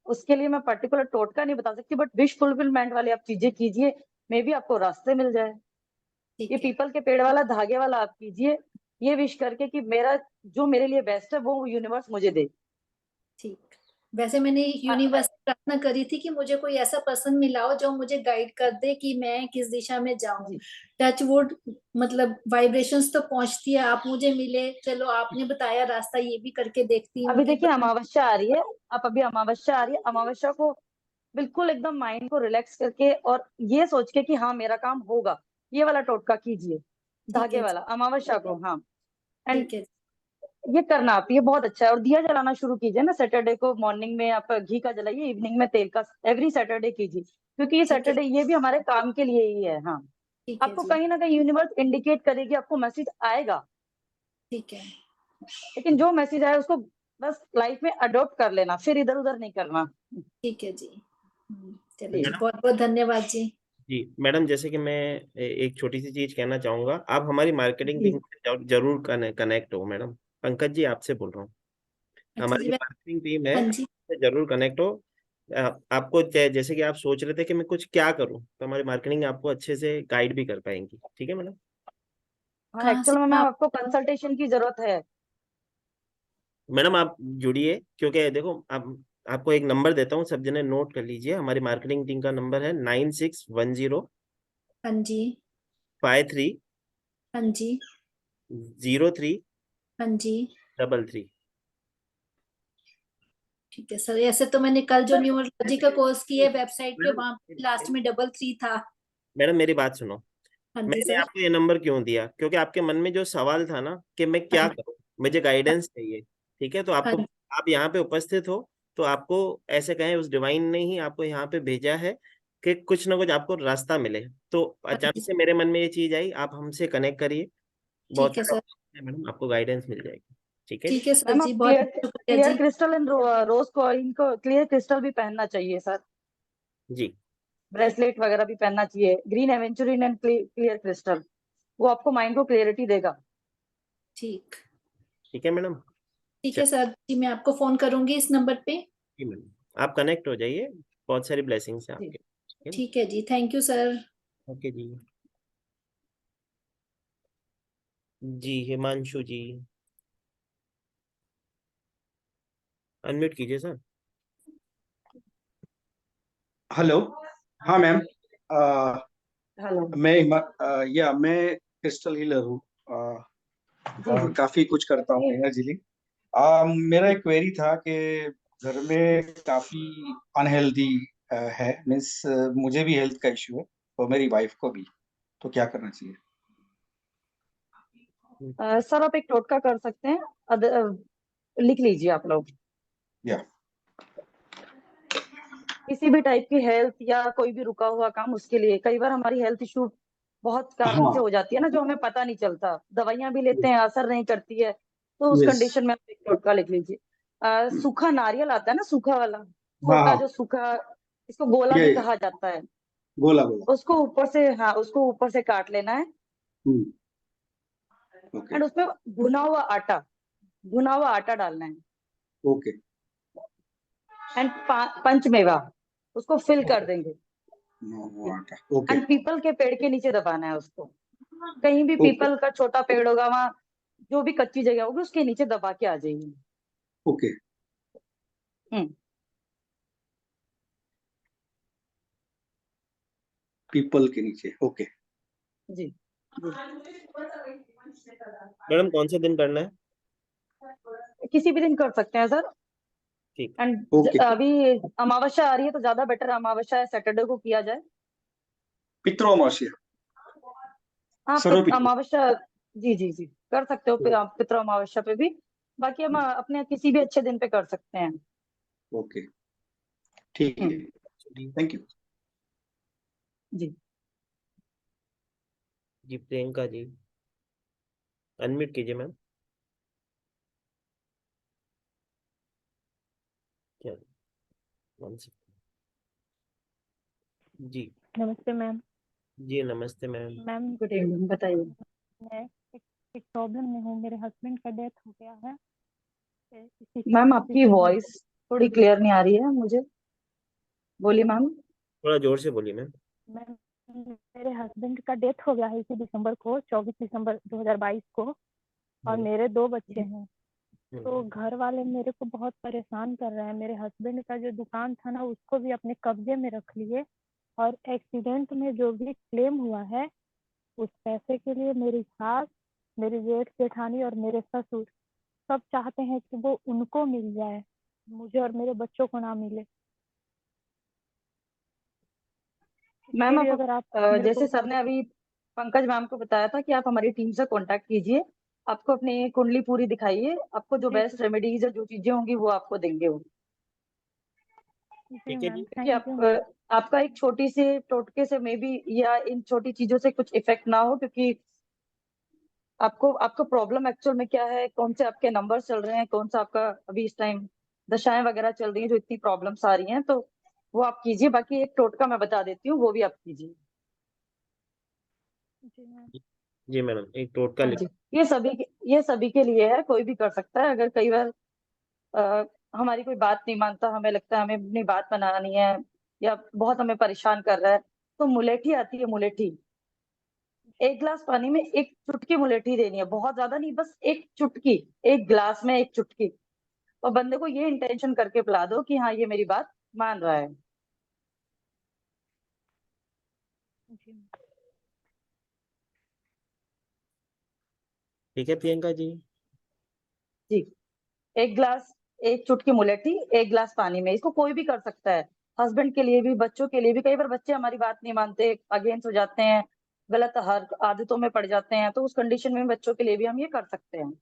उसके लिए मैं पर्टिकुलर टोटका नहीं बता सकती, बट विश फुलफिलमेंट वाली आप चीजें कीजिए, मे बी आपको रास्ते मिल जाए। ये ठीक है। पीपल के पेड़ वाला धागे वाला आप कीजिए, ये विश करके कि मेरा जो मेरे लिए बेस्ट है वो यूनिवर्स मुझे दे। ठीक। वैसे मैंने हाँ, यूनिवर्स से प्रार्थना करी थी कि मुझे कोई ऐसा पर्सन मिलाओ जो मुझे गाइड कर दे कि मैं किस दिशा में जाऊं। जी। टच वुड, मतलब वाइब्रेशंस तो पहुंचती है, आप मुझे मिले, चलो आपने बताया रास्ता, ये भी करके देखती हूँ अभी कि देखिए अमावस्या आ रही है, आप अभी अमावस्या आ रही है, अमावस्या को बिल्कुल एकदम माइंड को रिलैक्स करके और ये सोच के कि हाँ मेरा काम होगा, ये वाला टोटका कीजिए, ठीक धागे है। वाला अमावस्या को। हाँ। एंड ठीक है। ये करना आप, ये बहुत अच्छा है। और दिया जलाना शुरू कीजिए ना, सैटरडे को मॉर्निंग में आप घी का जलाइए, इवनिंग में तेल का, एवरी सैटरडे कीजिए, क्योंकि ये ठीक है। सैटरडे ये भी हमारे काम के लिए ही है। हाँ। ठीक है आपको जी। कहीं ना कहीं यूनिवर्स इंडिकेट करेगी, आपको मैसेज आएगा, ठीक है। लेकिन जो मैसेज आए उसको बस लाइफ में अडॉप्ट कर लेना, फिर इधर उधर नहीं करना। ठीक है जी। चलो जी, जी। मैडम। बहुत बहुत धन्यवाद जी। जी मैडम, जैसे कि मैं एक छोटी सी चीज कहना चाहूंगा, आप हमारी मार्केटिंग जी। टीम से जरूर कनेक्ट हो मैडम। पंकज जी आपसे बोल रहा हूँ, अच्छा हमारी जी। जो मार्केटिंग टीम है हाँ जी। उससे जरूर कनेक्ट हो। आपको जैसे कि आप सोच रहे थे कि मैं कुछ क्या करूं, तो हमारी मार्केटिंग आपको अच्छे से गाइड भी कर पाएंगी। ठीक है मैडम। हाँ कहाँ से एक्चुअल में मैम आप? आपको कंसल्टेशन की जरूरत है। मैडम आप जुड़िए, क्योंकि देखो आप, आपको एक नंबर देता हूँ, सब जने नोट कर लीजिए। हमारी मार्केटिंग टीम का नंबर है 9610 हाँ जी। 53 हाँ जी। 03 हाँ जी। 33। ठीक है सर। ऐसे तो मैंने कल जो सर। न्यूमरोलॉजी का कोर्स किया वेबसाइट पे, मैडम वहां लास्ट में 33 था। मैडम मेरी बात सुनो। हाँ जी मैंने सर। आपको ये नंबर क्यों दिया, क्योंकि आपके मन में जो सवाल था ना कि मैं क्या हाँ। करूं, मुझे गाइडेंस चाहिए। ठीक है, तो आपको, हाँ। आप यहाँ पे उपस्थित हो, तो आपको ऐसे कहें उस डिवाइन ने ही आपको यहाँ पे भेजा है कि कुछ ना कुछ आपको रास्ता मिले। तो हाँ अचानक जी से सर। मेरे मन में ये चीज आई, आप हमसे कनेक्ट करिए, बहुत ठीक है सारे सर। ऑप्शन है मैडम, आपको गाइडेंस मिल जाएगी। ठीक है जी। ठीक है सर मैम जी, आप बहुत क्लियर बहुत शुक्रिया क्लियर जी। क्रिस्टल एंड रोज को, इनको क्लियर क्रिस्टल भी पहनना चाहिए सर। जी ब्रेसलेट वगैरह भी पहनना चाहिए, green aventurine and clear crystal, वो आपको माइंड को क्लियरिटी देगा। ठीक। ठीक है मैडम। ठीक चलिए। है सर जी, मैं आपको फोन करूंगी इस नंबर पे। जी मैडम, आप कनेक्ट हो जाइए, बहुत सारी ब्लेसिंग्स हैं जी। आपके। ठीक है जी। ठीक है जी, थैंक यू सर। ओके जी। जी हिमांशु जी। अनम्यूट कीजिए सर। हेलो। हाँ मैम। हेलो। मैं क्रिस्टल हीलर हूँ। जी जी। काफी कुछ करता हूँ एनर्जी लिंक। मेरा एक क्वेरी था कि घर में काफी अनहेल्दी है, मीन्स मुझे भी हेल्थ का इश्यू है और मेरी वाइफ को भी, तो क्या करना चाहिए? सर आप एक टोटका कर सकते हैं। लिख लीजिए आप लोग। या किसी भी टाइप की हेल्थ या कोई भी रुका हुआ काम, उसके लिए कई बार हमारी हेल्थ इशू बहुत कारण से हाँ। हो जाती है ना, जो हमें पता नहीं चलता, दवाइयां भी लेते हैं असर नहीं करती है, तो उस यस। कंडीशन में आप एक टोटका लिख लीजिए। सूखा नारियल आता है ना, सूखा वाला, हाँ छोटा हाँ। जो सूखा, इसको गोला ये भी कहा जाता है। गोला गोला। उसको ऊपर से, हाँ उसको ऊपर से काट लेना है। ओके एंड उसमें भुना हुआ आटा, भुना हुआ आटा डालना है। ओके एंड पंचमेवा, उसको फिल कर देंगे। आटा। ओके एंड पीपल के पेड़ के नीचे दबाना है उसको। कहीं भी ओके पीपल का छोटा पेड़ होगा वहां, जो भी कच्ची जगह होगी उसके नीचे दबा के आ जाइए। ओके। हम्म। पीपल के नीचे। ओके। जी जी। मैडम कौन से दिन करना है? किसी भी दिन कर सकते हैं सर। ठीक। And okay. अभी अमावस्या आ रही है तो ज्यादा बेटर अमावस्या है सैटरडे को किया जाए। पितरों अमावस्या। हाँ सर्व पितरों। अमावस्या। जी जी जी, कर सकते हो आप पितृ अमावस्या पे भी। बाकी हम अपने किसी भी अच्छे दिन पे कर सकते हैं। ओके ठीक है। हम्म। Thank you. जी। जी प्रियंका जी, अनम्यूट कीजिए मैम। क्या? One second. जी। नमस्ते मैम। जी नमस्ते मैम। मैम गुड इवनिंग, बताइए। मैं एक एक प्रॉब्लम में हूँ, मेरे हस्बैंड का डेथ हो गया है इसी मैम 24 आपकी दिसंबर को। वॉइस थोड़ी क्लियर नहीं आ रही है मुझे, बोलिए मैम। थोड़ा जोर से बोलिए मैम। मैम मेरे हस्बैंड का डेथ हो गया है इसी दिसंबर को, 24 दिसंबर 2022 को, और मेरे 2 बच्चे हैं। तो घर वाले मेरे को बहुत परेशान कर रहे हैं। मेरे हस्बैंड का जो दुकान था ना, उसको भी अपने कब्जे में रख लिए, और एक्सीडेंट में जो भी क्लेम हुआ है उस पैसे के लिए मेरी सास, मेरी जेठ जेठानी और मेरे ससुर सब चाहते हैं कि वो उनको मिल जाए, मुझे और मेरे बच्चों को ना मिले। इसके मैम लिए आप अगर आप मेरे को जैसे सर ने अभी पंकज मैम को बताया था कि आप हमारी टीम से कांटेक्ट कीजिए, आपको अपनी कुंडली पूरी दिखाइए, आपको जो जी बेस्ट रेमेडीज या जो चीजें होंगी वो आपको देंगे वो। जी ठीक है मैम, जी। क्योंकि थैंक यू मैम। आपका एक छोटी सी टोटके से मे बी या इन छोटी चीजों से कुछ इफेक्ट ना हो, क्योंकि आपको आपको प्रॉब्लम एक्चुअल में क्या है, कौन से आपके नंबर चल रहे हैं, कौन सा आपका अभी इस टाइम दशाएं वगैरह चल रही हैं जो इतनी प्रॉब्लम्स आ रही हैं, तो वो आप कीजिए। बाकी एक टोटका मैं बता देती हूँ, वो भी आप कीजिए। जी मैम। जी मैडम एक टोटका हाँ लिख। जी। ये सभी के लिए है, कोई भी कर सकता है। अगर कई बार अ, हमारी कोई बात नहीं मानता, हमें लगता है हमें अपनी बात बनानी है, या बहुत हमें परेशान कर रहा है, तो मुलेठी आती है, मुलेठी। एक गिलास पानी में एक चुटकी मुलेठी देनी है, बहुत ज्यादा नहीं, बस एक चुटकी। एक गिलास में एक चुटकी। और बंदे को ये इंटेंशन करके पिला दो कि हाँ ये मेरी बात मान रहा है। जी ठीक है प्रियंका जी। जी। एक गिलास, एक चुटकी मुलेठी, एक गिलास पानी में, इसको कोई भी कर सकता है। हस्बैंड के लिए भी, बच्चों के लिए भी। कई बार बच्चे हमारी बात नहीं मानते, अगेंस्ट हो जाते हैं, गलत हर आदतों में पड़ जाते हैं, तो उस कंडीशन में बच्चों के लिए भी हम ये कर सकते हैं।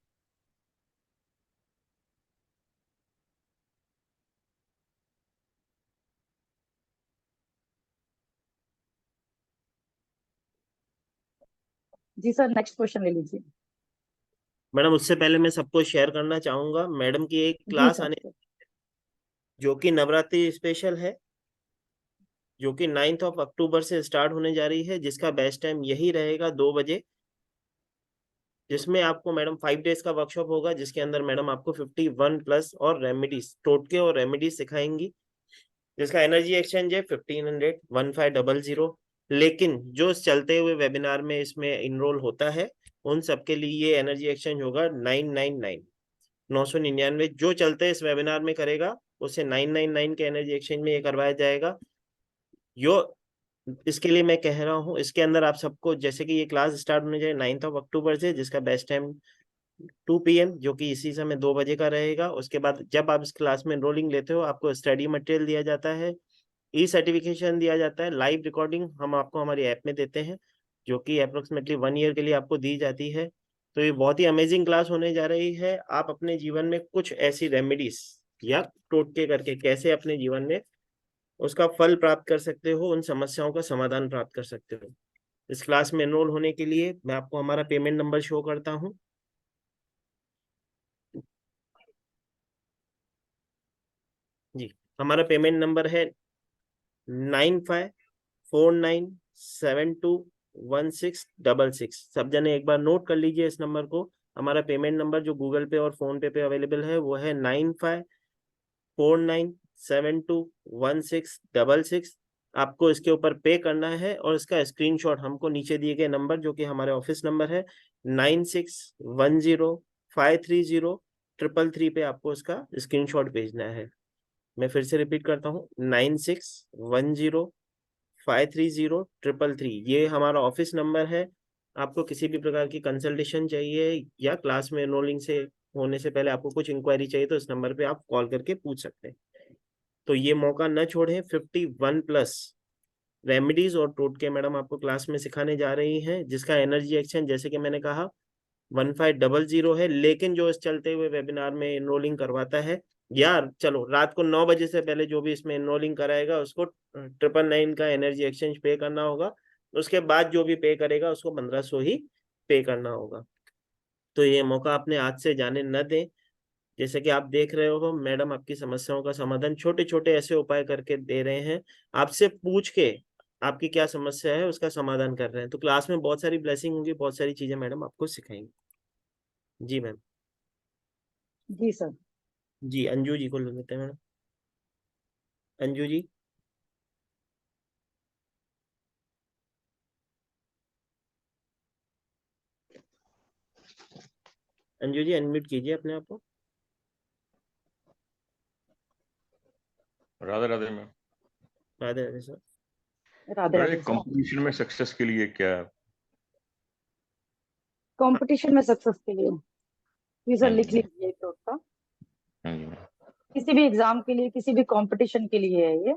जी सर, नेक्स्ट क्वेश्चन ले लीजिए। मैडम उससे पहले मैं सबको शेयर करना चाहूंगा, मैडम की एक जी क्लास सर। आने जो कि नवरात्रि स्पेशल है, जो कि 9 अक्टूबर से स्टार्ट होने जा रही है, जिसका बेस्ट टाइम यही रहेगा 2 बजे, जिसमें आपको मैडम 5 डेज का वर्कशॉप होगा, जिसके अंदर मैडम आपको 51+ और रेमेडीज, टोटके और रेमेडीज सिखाएंगी, जिसका एनर्जी एक्सचेंज है 1500 1500। लेकिन जो चलते हुए वेबिनार में इसमें इनरोल होता है, उन सबके लिए ये एनर्जी एक्सचेंज होगा 999। 999 जो चलते इस वेबिनार में करेगा उसे 999 के एनर्जी एक्सचेंज में ये करवाया जाएगा। यो इसके लिए मैं कह रहा हूँ, इसके अंदर आप सबको, जैसे कि ये क्लास स्टार्ट होने जाए 9 अक्टूबर से, जिसका बेस्ट टाइम 2 PM, जो कि इसी समय 2 बजे का रहेगा। उसके बाद जब आप इस क्लास में एनरोलिंग लेते हो, आपको स्टडी मटेरियल दिया जाता है, ई सर्टिफिकेशन दिया जाता है, लाइव रिकॉर्डिंग हम आपको हमारी ऐप में देते हैं, जो कि अप्रोक्सीमेटली 1 ईयर के लिए आपको दी जाती है। तो ये बहुत ही अमेजिंग क्लास होने जा रही है। आप अपने जीवन में कुछ ऐसी रेमेडीज या टोटके करके कैसे अपने जीवन में उसका फल प्राप्त कर सकते हो, उन समस्याओं का समाधान प्राप्त कर सकते हो। इस क्लास में एनरोल होने के लिए मैं आपको हमारा पेमेंट नंबर शो करता हूँ। जी, हमारा पेमेंट नंबर है 9549721666। सब जने एक बार नोट कर लीजिए इस नंबर को। हमारा पेमेंट नंबर जो गूगल पे और फोन पे अवेलेबल है वो है 9549721666। आपको इसके ऊपर पे करना है और इसका स्क्रीनशॉट हमको नीचे दिए गए नंबर, जो कि हमारे ऑफिस नंबर है 9610530333 पे आपको इसका स्क्रीनशॉट भेजना है। मैं फिर से रिपीट करता हूँ, 9610530333। ये हमारा ऑफिस नंबर है। आपको किसी भी प्रकार की कंसल्टेशन चाहिए या क्लास में एनरोलिंग से होने से पहले आपको कुछ इंक्वायरी चाहिए, तो इस नंबर पे आप कॉल करके पूछ सकते हैं। तो ये मौका न छोड़ें। 51+ रेमेडीज और टोटके मैडम आपको क्लास में सिखाने जा रही हैं, जिसका एनर्जी एक्सचेंज, जैसे कि मैंने कहा, 1500 है। लेकिन जो इस चलते हुए वेबिनार में एनरोलिंग करवाता है, यार चलो रात को 9 बजे से पहले जो भी इसमें एनरोलिंग कराएगा उसको 999 का एनर्जी एक्सचेंज पे करना होगा। उसके बाद जो भी पे करेगा उसको 1500 ही पे करना होगा। तो ये मौका अपने हाथ से जाने न दें। जैसे कि आप देख रहे हो, मैडम आपकी समस्याओं का समाधान छोटे छोटे ऐसे उपाय करके दे रहे हैं। आपसे पूछ के आपकी क्या समस्या है उसका समाधान कर रहे हैं। तो क्लास में बहुत सारी ब्लेसिंग होंगी, बहुत सारी चीजें मैडम आपको सिखाएंगी। जी मैम। जी सर। जी, अंजू जी को ले लेते हैं मैडम। अंजू जी। अंजू जी अनम्यूट कीजिए अपने आप को। राधे राधे मैम। राधे राधे सर। राधे अरे राधे सर। कंपटीशन में सक्सेस के लिए क्या है? कंपटीशन में सक्सेस के लिए जी सर, हाँ लिख जी लीजिए टोटका। हाँ जी किसी भी एग्जाम के लिए, किसी भी कंपटीशन के लिए है ये।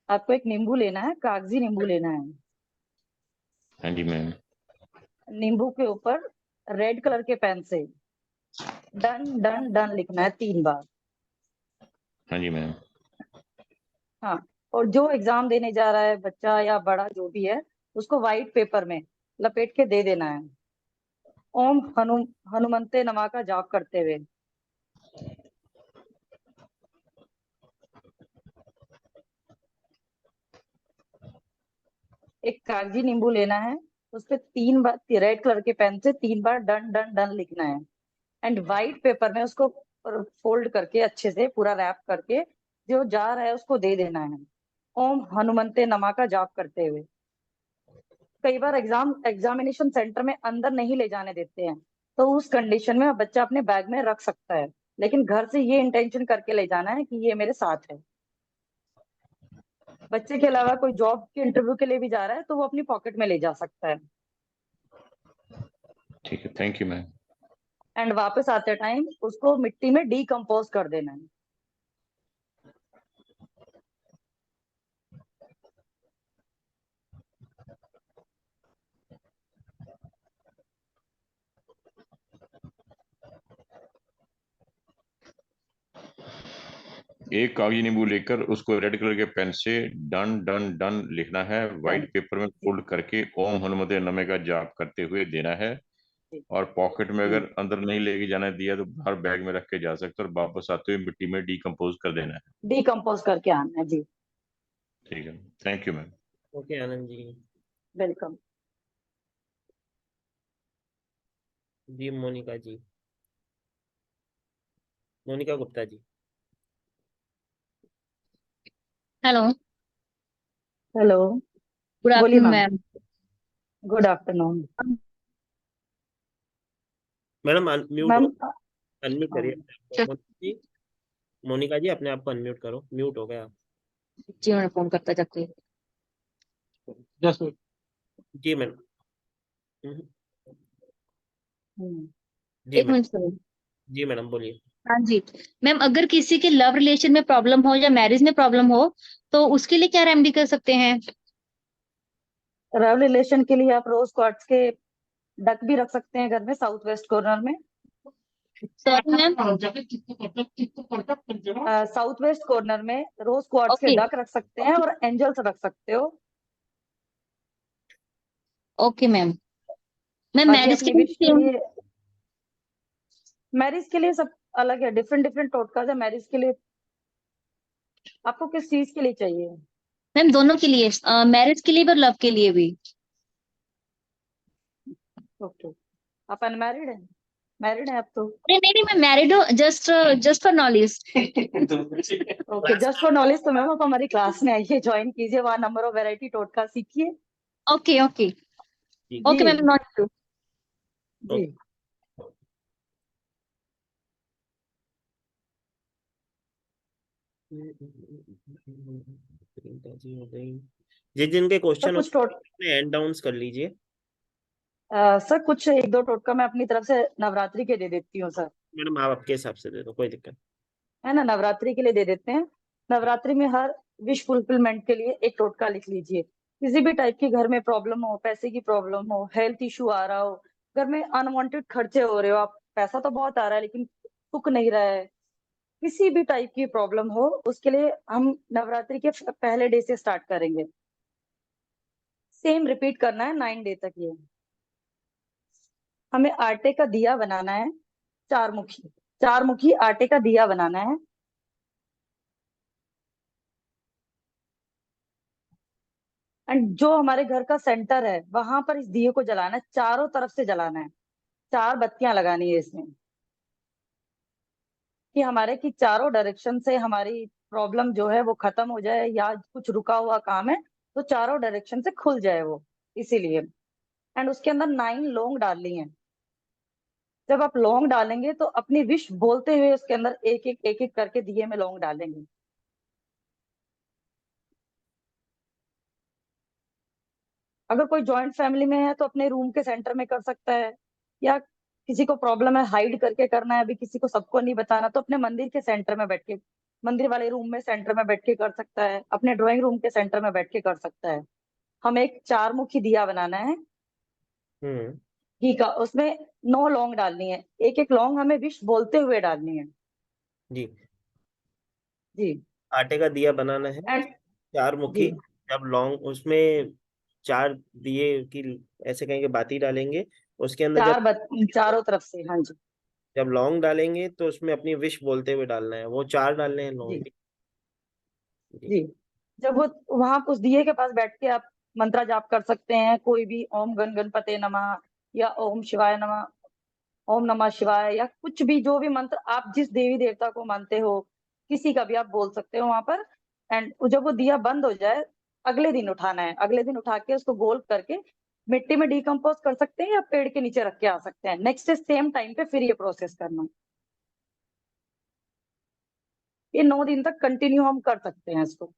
आपको एक नींबू लेना है, कागजी नींबू लेना है। हाँ जी मैम। नींबू के ऊपर रेड कलर के पेन से डन डन डन लिखना है 3 बार। हाँ जी मैम। हाँ। और जो एग्जाम देने जा रहा है बच्चा या बड़ा जो भी है, उसको व्हाइट पेपर में लपेट के दे देना है, ओम हनुमंते नमा का जाप करते हुए। एक कागजी नींबू लेना है, उस पे 3 बार रेड कलर के पेन से 3 बार डन डन डन लिखना है। एंड व्हाइट पेपर में उसको फोल्ड करके अच्छे से पूरा रैप करके जो जा रहा है उसको दे देना है, ओम हनुमंते नमा का जाप करते हुए। कई बार एग्जामिनेशन सेंटर में अंदर नहीं ले जाने देते हैं, तो उस कंडीशन में बच्चा अपने बैग में रख सकता है, लेकिन घर से ये इंटेंशन करके ले जाना है कि ये मेरे साथ है। बच्चे के अलावा कोई जॉब के इंटरव्यू के लिए भी जा रहा है तो वो अपनी पॉकेट में ले जा सकता है। ठीक है, थैंक यू मैम। एंड वापस आते टाइम उसको मिट्टी में डीकम्पोज कर देना है। एक कागजी नींबू लेकर उसको रेड कलर के पेन से डन डन डन लिखना है, व्हाइट पेपर में फोल्ड करके ओम हनुमते नमः का जाप करते हुए देना है। और पॉकेट में अगर अंदर नहीं लेके जाना दिया तो बाहर बैग में रख के जा सकते और वापस आते हुए मिट्टी में डीकम्पोज कर देना है। डीकम्पोज करके आना है जी। ठीक है, thank you ma'am. Okay Anand ji. Welcome. जी Monica ji, Monica Gupta ji. Hello. Hello. Good बोलिए afternoon ma'am. Ma'am. Good afternoon madam mute ma'am. हो। अनम्यूट करिए हाँ। अपने आप को। मोनिका जी अपने आप को अनम्यूट करो, म्यूट हो गया आप। जी मैं फोन करता जाके। जी मैडम। जी एक मैडम। Minute sir. जी मैडम बोलिए। हाँ जी मैम, अगर किसी के लव रिलेशन में प्रॉब्लम हो या मैरिज में प्रॉब्लम हो तो उसके लिए क्या रेमेडी कर सकते हैं? लव रिलेशन के लिए आप रोज क्वार्ट्स के डक भी रख सकते हैं घर में, साउथ वेस्ट कॉर्नर में। Sorry ma'am. South west corner में रोज क्वार्ट्स के ओके डक रख सकते हैं और एंजल्स रख सकते हो। Okay ma'am. मैम बाकी मैरिज के अपनी लिए विश के क्यों? लिए, मैरिज के लिए सब अलग है, डिफरेंट डिफरेंट टोटका है मैरिज के लिए। आपको किस चीज के लिए चाहिए? मैम दोनों के लिए, मैरिज के लिए भी और लव के लिए भी। ओके। आप अनमैरिड हैं? मैरिड हैं आप तो? अरे नहीं नहीं, मैं मैरिड हूँ, just just for knowledge. Okay, just for knowledge तो मैम आप हमारी क्लास में आइए, ज्वाइन कीजिए, वहाँ नंबर ऑफ वैरायटी टोटका सीखिए। ओके ओके ओके मैम, जी नॉट टू। जी। जिन जिनके सर क्वेश्चन कुछ टोट एंड डाउन्स कर लीजिए। सर कुछ एक दो टोटका मैं अपनी तरफ से नवरात्रि के दे देती हूँ सर। मैडम आप आपके हिसाब से दे दो, कोई दिक्कत है ना, नवरात्रि के लिए दे देते हैं। नवरात्रि में हर विश फुलफिलमेंट के लिए एक टोटका लिख लीजिए। किसी भी टाइप की घर में प्रॉब्लम हो, पैसे की प्रॉब्लम हो, हेल्थ इशू आ रहा हो, घर में अनवांटेड खर्चे हो रहे हो, आप पैसा तो बहुत आ रहा है लेकिन सुख नहीं रहा है, किसी भी टाइप की प्रॉब्लम हो, उसके लिए हम नवरात्रि के पहले डे से स्टार्ट करेंगे। सेम रिपीट करना है 9 डे तक ये। हमें आटे का दिया बनाना है, चार मुखी, चार मुखी आटे का दिया बनाना है। एंड जो हमारे घर का सेंटर है वहां पर इस दिए को जलाना है, चारों तरफ से जलाना है, चार बत्तियां लगानी है इसमें, कि हमारे की चारों डायरेक्शन से हमारी प्रॉब्लम जो है वो खत्म हो जाए, या कुछ रुका हुआ काम है तो चारों डायरेक्शन से खुल जाए वो, इसीलिए। एंड उसके अंदर 9 लौंग डालनी है। जब आप लौंग डालेंगे तो अपनी विश बोलते हुए उसके अंदर एक एक करके दिए में लौंग डालेंगे। अगर कोई जॉइंट फैमिली में है तो अपने रूम के सेंटर में कर सकता है, या किसी को प्रॉब्लम है हाइड करके करना है, अभी किसी को सबको नहीं बताना, तो अपने मंदिर के सेंटर में बैठ के, मंदिर वाले रूम में सेंटर में बैठ के कर सकता है, अपने ड्राइंग रूम के सेंटर में बैठ के कर सकता है। हमें एक चार मुखी दिया बनाना है हम्म। घी का, उसमें 9 लौंग डालनी है, एक एक लौंग हमें विश बोलते हुए डालनी है। जी। जी। आटे का दिया बनाना है, एंड चार जी, मुखी। जब लौंग उसमें चार दिए की ऐसे कहेंगे बाती डालेंगे, उसके अंदर जब चारों तरफ से, हाँ जी। जब लौंग डालेंगे तो उसमें अपनी विश बोलते हुए डालना है, वो चार डालने हैं जी लौंग। जी। जी। जब वो वहां उस दिए के पास बैठ के आप मंत्र जाप कर सकते हैं, कोई भी, ओम गण गणपते नमः, या ओम शिवाय नमः, ओम नमः शिवाय, या कुछ भी, जो भी मंत्र आप जिस देवी देवता को मानते हो किसी का भी आप बोल सकते हो वहां पर। एंड जब वो दिया बंद हो जाए, अगले दिन उठाना है, अगले दिन उठा के उसको गोल करके मिट्टी में डिकम्पोज कर सकते हैं, या पेड़ के नीचे रख के आ सकते हैं। नेक्स्ट डे सेम टाइम पे फिर ये प्रोसेस करना, ये 9 दिन तक कंटिन्यू हम कर सकते हैं इसको।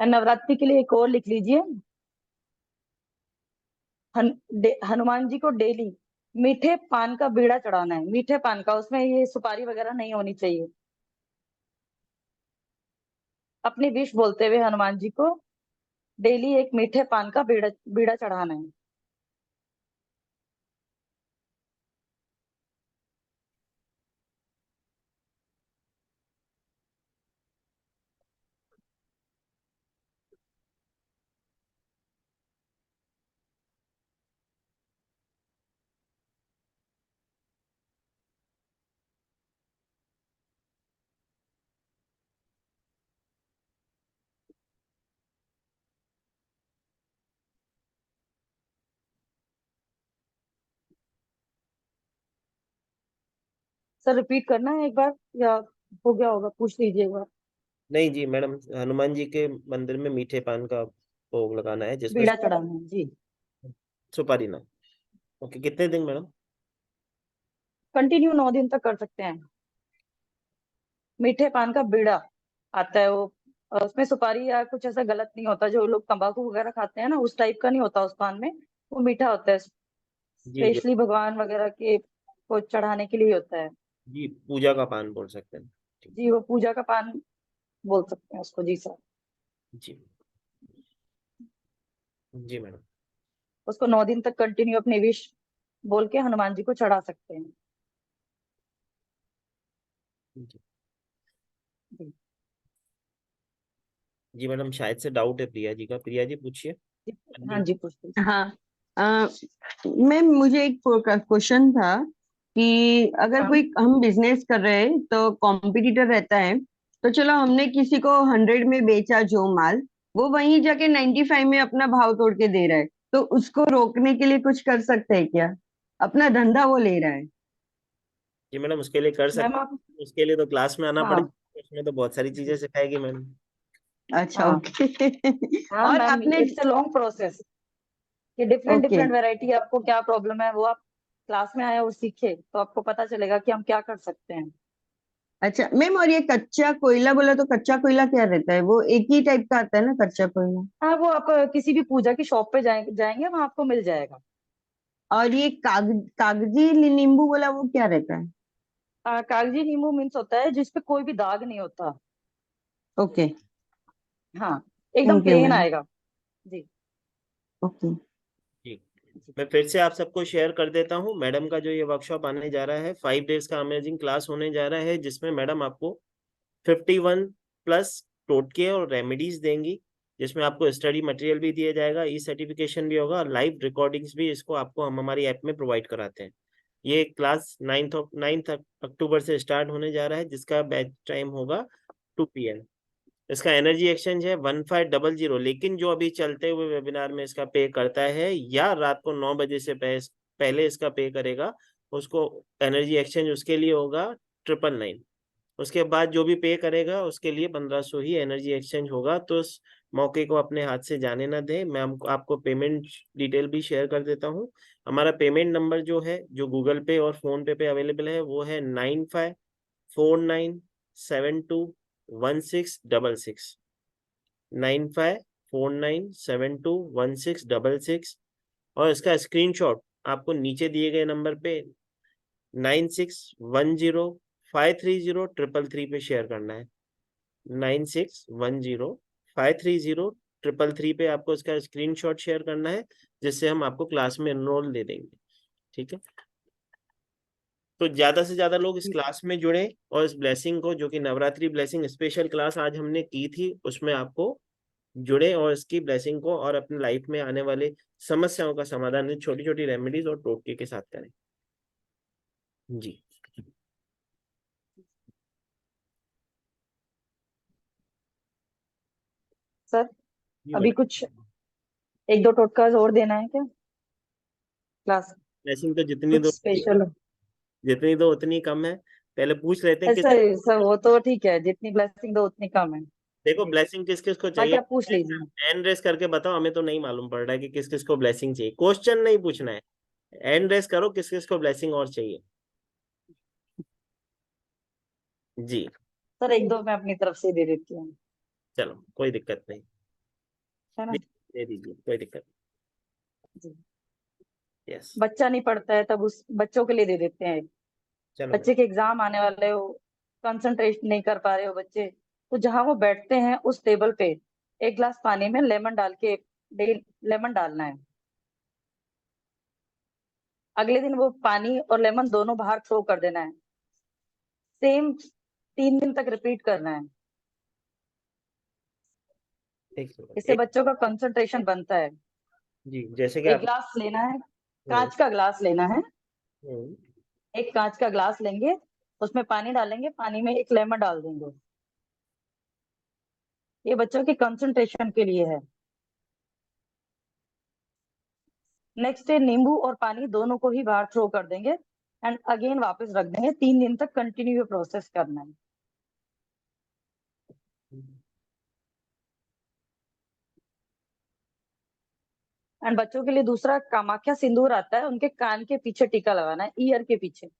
एंड नवरात्रि के लिए एक और लिख लीजिए, हनुमान जी को डेली मीठे पान का बीड़ा चढ़ाना है, मीठे पान का, उसमें ये सुपारी वगैरह नहीं होनी चाहिए। अपनी विश बोलते हुए हनुमान जी को डेली एक मीठे पान का बीड़ा बीड़ा चढ़ाना है। सर रिपीट करना है एक बार या हो गया होगा, पूछ लीजिए एक बार। नहीं जी मैडम, हनुमान जी के मंदिर में मीठे पान का भोग लगाना है जिसमें बीड़ा चढ़ाना है जी। सुपारी ना। ओके, कितने दिन मैडम? कंटिन्यू 9 दिन तक कर सकते हैं। मीठे पान का बीड़ा आता है वो, उसमें सुपारी या कुछ ऐसा गलत नहीं होता। जो लोग तंबाकू वगैरह खाते हैं ना, उस टाइप का नहीं होता उस पान में। वो मीठा होता है, जी जी स्पेशली भगवान वगैरह के को चढ़ाने के लिए होता है। जी, पूजा का पान बोल सकते हैं। जी वो पूजा का पान बोल सकते हैं उसको जी सर। जी जी मैडम। उसको 9 दिन तक कंटिन्यू अपनी विश बोल के हनुमान जी को चढ़ा सकते हैं। जी जी जी मैडम, शायद से डाउट है प्रिया जी का। प्रिया जी पूछिए। हाँ जी पूछ लीजिए। हाँ मैम, मुझे एक क्वेश्चन था कि अगर हाँ कोई हम बिजनेस कर रहे हैं तो कॉम्पिटिटर रहता है, तो चलो हमने किसी को 100 में बेचा जो माल, वो वहीं जाके 95 में अपना भाव तोड़ के दे रहा है, तो उसको रोकने के लिए कुछ कर सकते हैं क्या? अपना धंधा वो ले रहा है। जी मैडम, उसके लिए कर मैम सकते आप, हैं। उसके लिए तो क्लास में आना हाँ पड़ेगा, उसमें तो बहुत सारी चीजें सिखाएगी मैडम। अच्छा, हाँ ओके। हाँ और मैम, आपने, इट्स अ लॉन्ग प्रोसेस। ये डिफरेंट ओके, डिफरेंट वैरायटी, आपको क्या प्रॉब्लम है वो आप क्लास में आए और सीखे तो आपको पता चलेगा कि हम क्या कर सकते हैं। अच्छा मैम, और ये कच्चा कोयला बोला, तो कच्चा कोयला क्या रहता है? वो एक ही टाइप का आता है ना कच्चा कोयला? हाँ वो आप किसी भी पूजा की शॉप पे जाएंगे वहां आपको मिल जाएगा। और ये कागजी नींबू बोला, वो क्या रहता है? कागजी नींबू मीन्स होता है जिसपे कोई भी दाग नहीं होता। ओके, हाँ एकदम थैंक यू प्लेन मैम। आएगा जी। ओके, जी, मैं फिर से आप सबको शेयर कर देता हूँ। मैडम का जो ये वर्कशॉप आने जा रहा है, 5 डेज का अमेजिंग क्लास होने जा रहा है, जिसमें मैडम आपको 51 प्लस टोटके और रेमेडीज देंगी, जिसमें आपको स्टडी मटेरियल भी दिया जाएगा, ई सर्टिफिकेशन भी होगा और लाइव रिकॉर्डिंग्स भी इसको आपको हम हमारी ऐप में प्रोवाइड कराते हैं। ये क्लास 9 अक्टूबर से स्टार्ट होने जा रहा है, जिसका बैच टाइम होगा 2 PM। इसका एनर्जी एक्सचेंज है 1500, लेकिन जो अभी चलते हुए वेबिनार में इसका पे करता है या रात को 9 बजे से पहले इसका पे करेगा, उसको एनर्जी एक्सचेंज उसके लिए होगा 999। उसके बाद जो भी पे करेगा उसके लिए 1500 ही एनर्जी एक्सचेंज होगा। तो उस मौके को अपने हाथ से जाने ना दें। मैं आपको पेमेंट डिटेल भी शेयर कर देता हूँ। हमारा पेमेंट नंबर जो है, जो गूगल पे और फोन पे अवेलेबल है, वो है 9549721666। 9549721666। और इसका स्क्रीनशॉट आपको नीचे दिए गए नंबर पे 9610530333 पे शेयर करना है। 9610530333 पे आपको इसका स्क्रीनशॉट शेयर करना है, जिससे हम आपको क्लास में एनरोल दे देंगे। ठीक है, तो ज्यादा से ज्यादा लोग इस क्लास में जुड़े और इस ब्लेसिंग को, जो कि नवरात्रि ब्लेसिंग स्पेशल क्लास आज हमने की थी, उसमें आपको जुड़े और इसकी ब्लेसिंग को और अपनी लाइफ में आने वाले समस्याओं का समाधान छोटी छोटी रेमेडीज और टोटके के साथ करें। जी सर जी अभी मैडम, कुछ 1-2 टोटका और देना है क्या क्लास? ब्लेसिंग तो जितनी कुछ दो, स्पेशल? जितनी दो उतनी कम है। पहले पूछ लेते हैं किस, ऐसा सर वो तो ठीक है, जितनी ब्लेसिंग दो उतनी कम है देखो जी। ब्लेसिंग किस किस को बाकी चाहिए। आप पूछ लीजिए। हैंड रेस करके बताओ, हमें तो नहीं मालूम पड़ रहा है कि किस किस को ब्लेसिंग चाहिए। क्वेश्चन नहीं पूछना है, हैंड रेस करो किस किस को ब्लेसिंग और चाहिए। जी सर 1-2 मैं अपनी तरफ से दे देती हूँ, चलो, कोई दिक्कत नहीं। है ना दे दीजिए, कोई दिक्कत जी। नहीं। यस, बच्चा नहीं पढ़ता है तब उस बच्चों के लिए दे देते हैं। चलो मैडम। बच्चे के एग्जाम आने वाले हो, कंसंट्रेट नहीं कर पा रहे हो बच्चे, तो जहां वो बैठते हैं उस टेबल पे 1 गिलास पानी में लेमन डाल के, लेमन डालना है। अगले दिन वो पानी और लेमन दोनों बाहर थ्रो कर देना है। सेम 3 दिन तक रिपीट करना है। एक सेकंड, इससे बच्चों का कंसंट्रेशन बनता है। जी जैसे कि एक आप, गिलास लेना है, हम्म, कांच का गिलास लेना है। हम्म, एक कांच का गिलास लेंगे, उसमें पानी डालेंगे, पानी में एक लेमन डाल देंगे। ये बच्चों के कंसंट्रेशन के लिए है। नेक्स्ट डे नींबू और पानी दोनों को ही बाहर थ्रो कर देंगे एंड अगेन वापस रख देंगे। 3 दिन तक कंटिन्यू प्रोसेस करना है। एंड बच्चों के लिए दूसरा कामाख्या सिंदूर आता है, उनके कान के पीछे टीका लगाना है, ईयर के पीछे।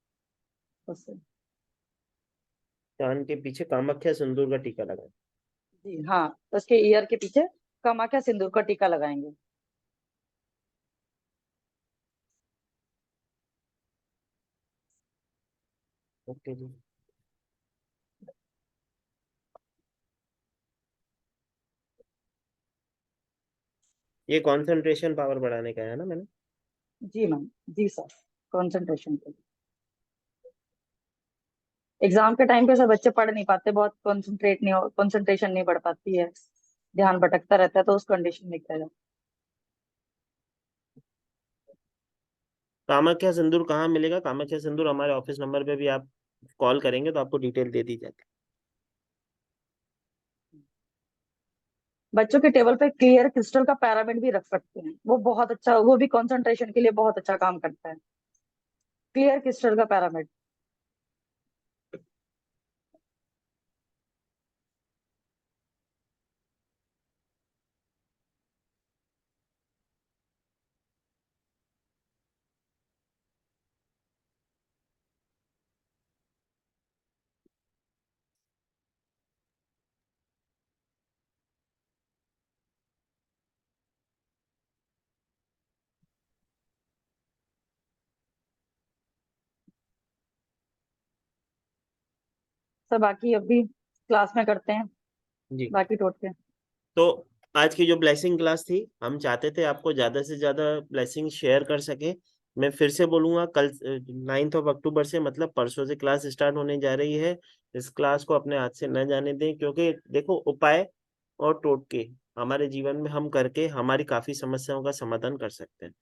उससे कान के पीछे कामाख्या सिंदूर का टीका लगाए। जी हाँ, उसके ईयर के पीछे कामाख्या सिंदूर का टीका लगाएंगे। ओके जी। ये कंसंट्रेशन पावर बढ़ाने का है ना मैंने? जी मैम, जी सर, कंसंट्रेशन के लिए। एग्जाम के टाइम पे सब बच्चे पढ़ नहीं पाते, बहुत कंसंट्रेशन नहीं बढ़ पाती है, ध्यान भटकता रहता है, तो उस कंडीशन में क्या है। कामाख्या सिंदूर कहाँ मिलेगा? कामाख्या सिंदूर हमारे ऑफिस नंबर पे भी आप कॉल करेंगे तो आपको डिटेल दे दी जाती है। बच्चों के टेबल पे क्लियर क्रिस्टल का पैरामिड भी रख सकते हैं, वो बहुत अच्छा, वो भी कंसंट्रेशन के लिए बहुत अच्छा काम करता है। क्लियर क्रिस्टल का पैरामिड। सब बाकी अभी क्लास में करते हैं जी। बाकी टोटके। तो आज की जो ब्लेसिंग क्लास थी, हम चाहते थे आपको ज्यादा से ज्यादा ब्लेसिंग शेयर कर सके। मैं फिर से बोलूंगा, कल 9 अक्टूबर से, मतलब परसों से क्लास स्टार्ट होने जा रही है। इस क्लास को अपने हाथ से न जाने दें, क्योंकि देखो, उपाय और टोटके हमारे जीवन में हम करके हमारी काफी समस्याओं का समाधान कर सकते हैं।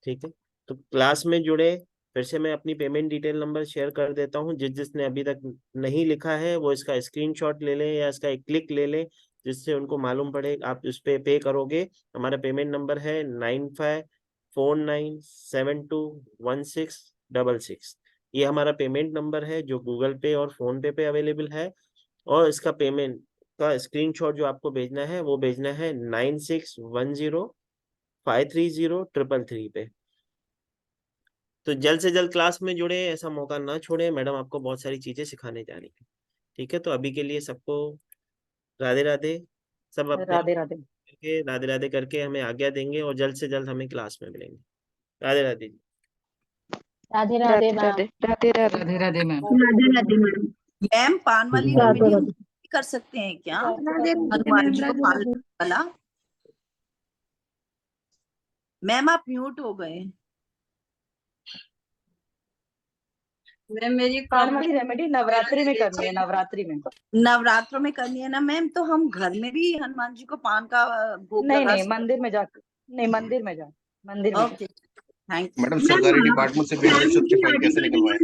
ठीक है, तो क्लास में जुड़े। फिर से मैं अपनी पेमेंट डिटेल नंबर शेयर कर देता हूँ। जिसने अभी तक नहीं लिखा है वो इसका स्क्रीनशॉट ले लें या इसका एक क्लिक ले लें, जिससे उनको मालूम पड़े आप उस पे पे करोगे। हमारा पेमेंट नंबर है 9549721666। ये हमारा पेमेंट नंबर है जो गूगल पे और फोन पे अवेलेबल है। और इसका पेमेंट का स्क्रीनशॉट जो आपको भेजना है वो भेजना है 9610530333 पे। तो जल्द से जल्द क्लास में जुड़े, ऐसा मौका ना छोड़े। मैडम आपको बहुत सारी चीजें सिखाने जा रही है। ठीक है, तो अभी के लिए सबको राधे राधे। सब अपने राधे राधे। करके राधे राधे करके हमें आज्ञा देंगे और जल्द से जल्द हमें क्लास में मिलेंगे। राधे राधे जी। Radhe Radhe ma'am. Radhe Radhe Radhe Radhe ma'am. Radhe Radhe ma'am. Ma'am पान वाली राधे रेमेडी राधे। कर सकते हैं क्या? राधे हनुमान जी को पान वाला। मैम आप म्यूट हो गए। मैम मेरी पान वाली रेमेडी नवरात्रि में करनी है, नवरात्रि में। नवरात्रों में करनी है ना मैम, तो हम घर में भी हनुमान जी को पान का भोग नहीं लगा नहीं, मंदिर में जाकर नहीं, मंदिर में जा, मंदिर में। Okay, thank you. मैडम सरकारी डिपार्टमेंट से बिना रिश्वत के फाइल कैसे निकलवाएं?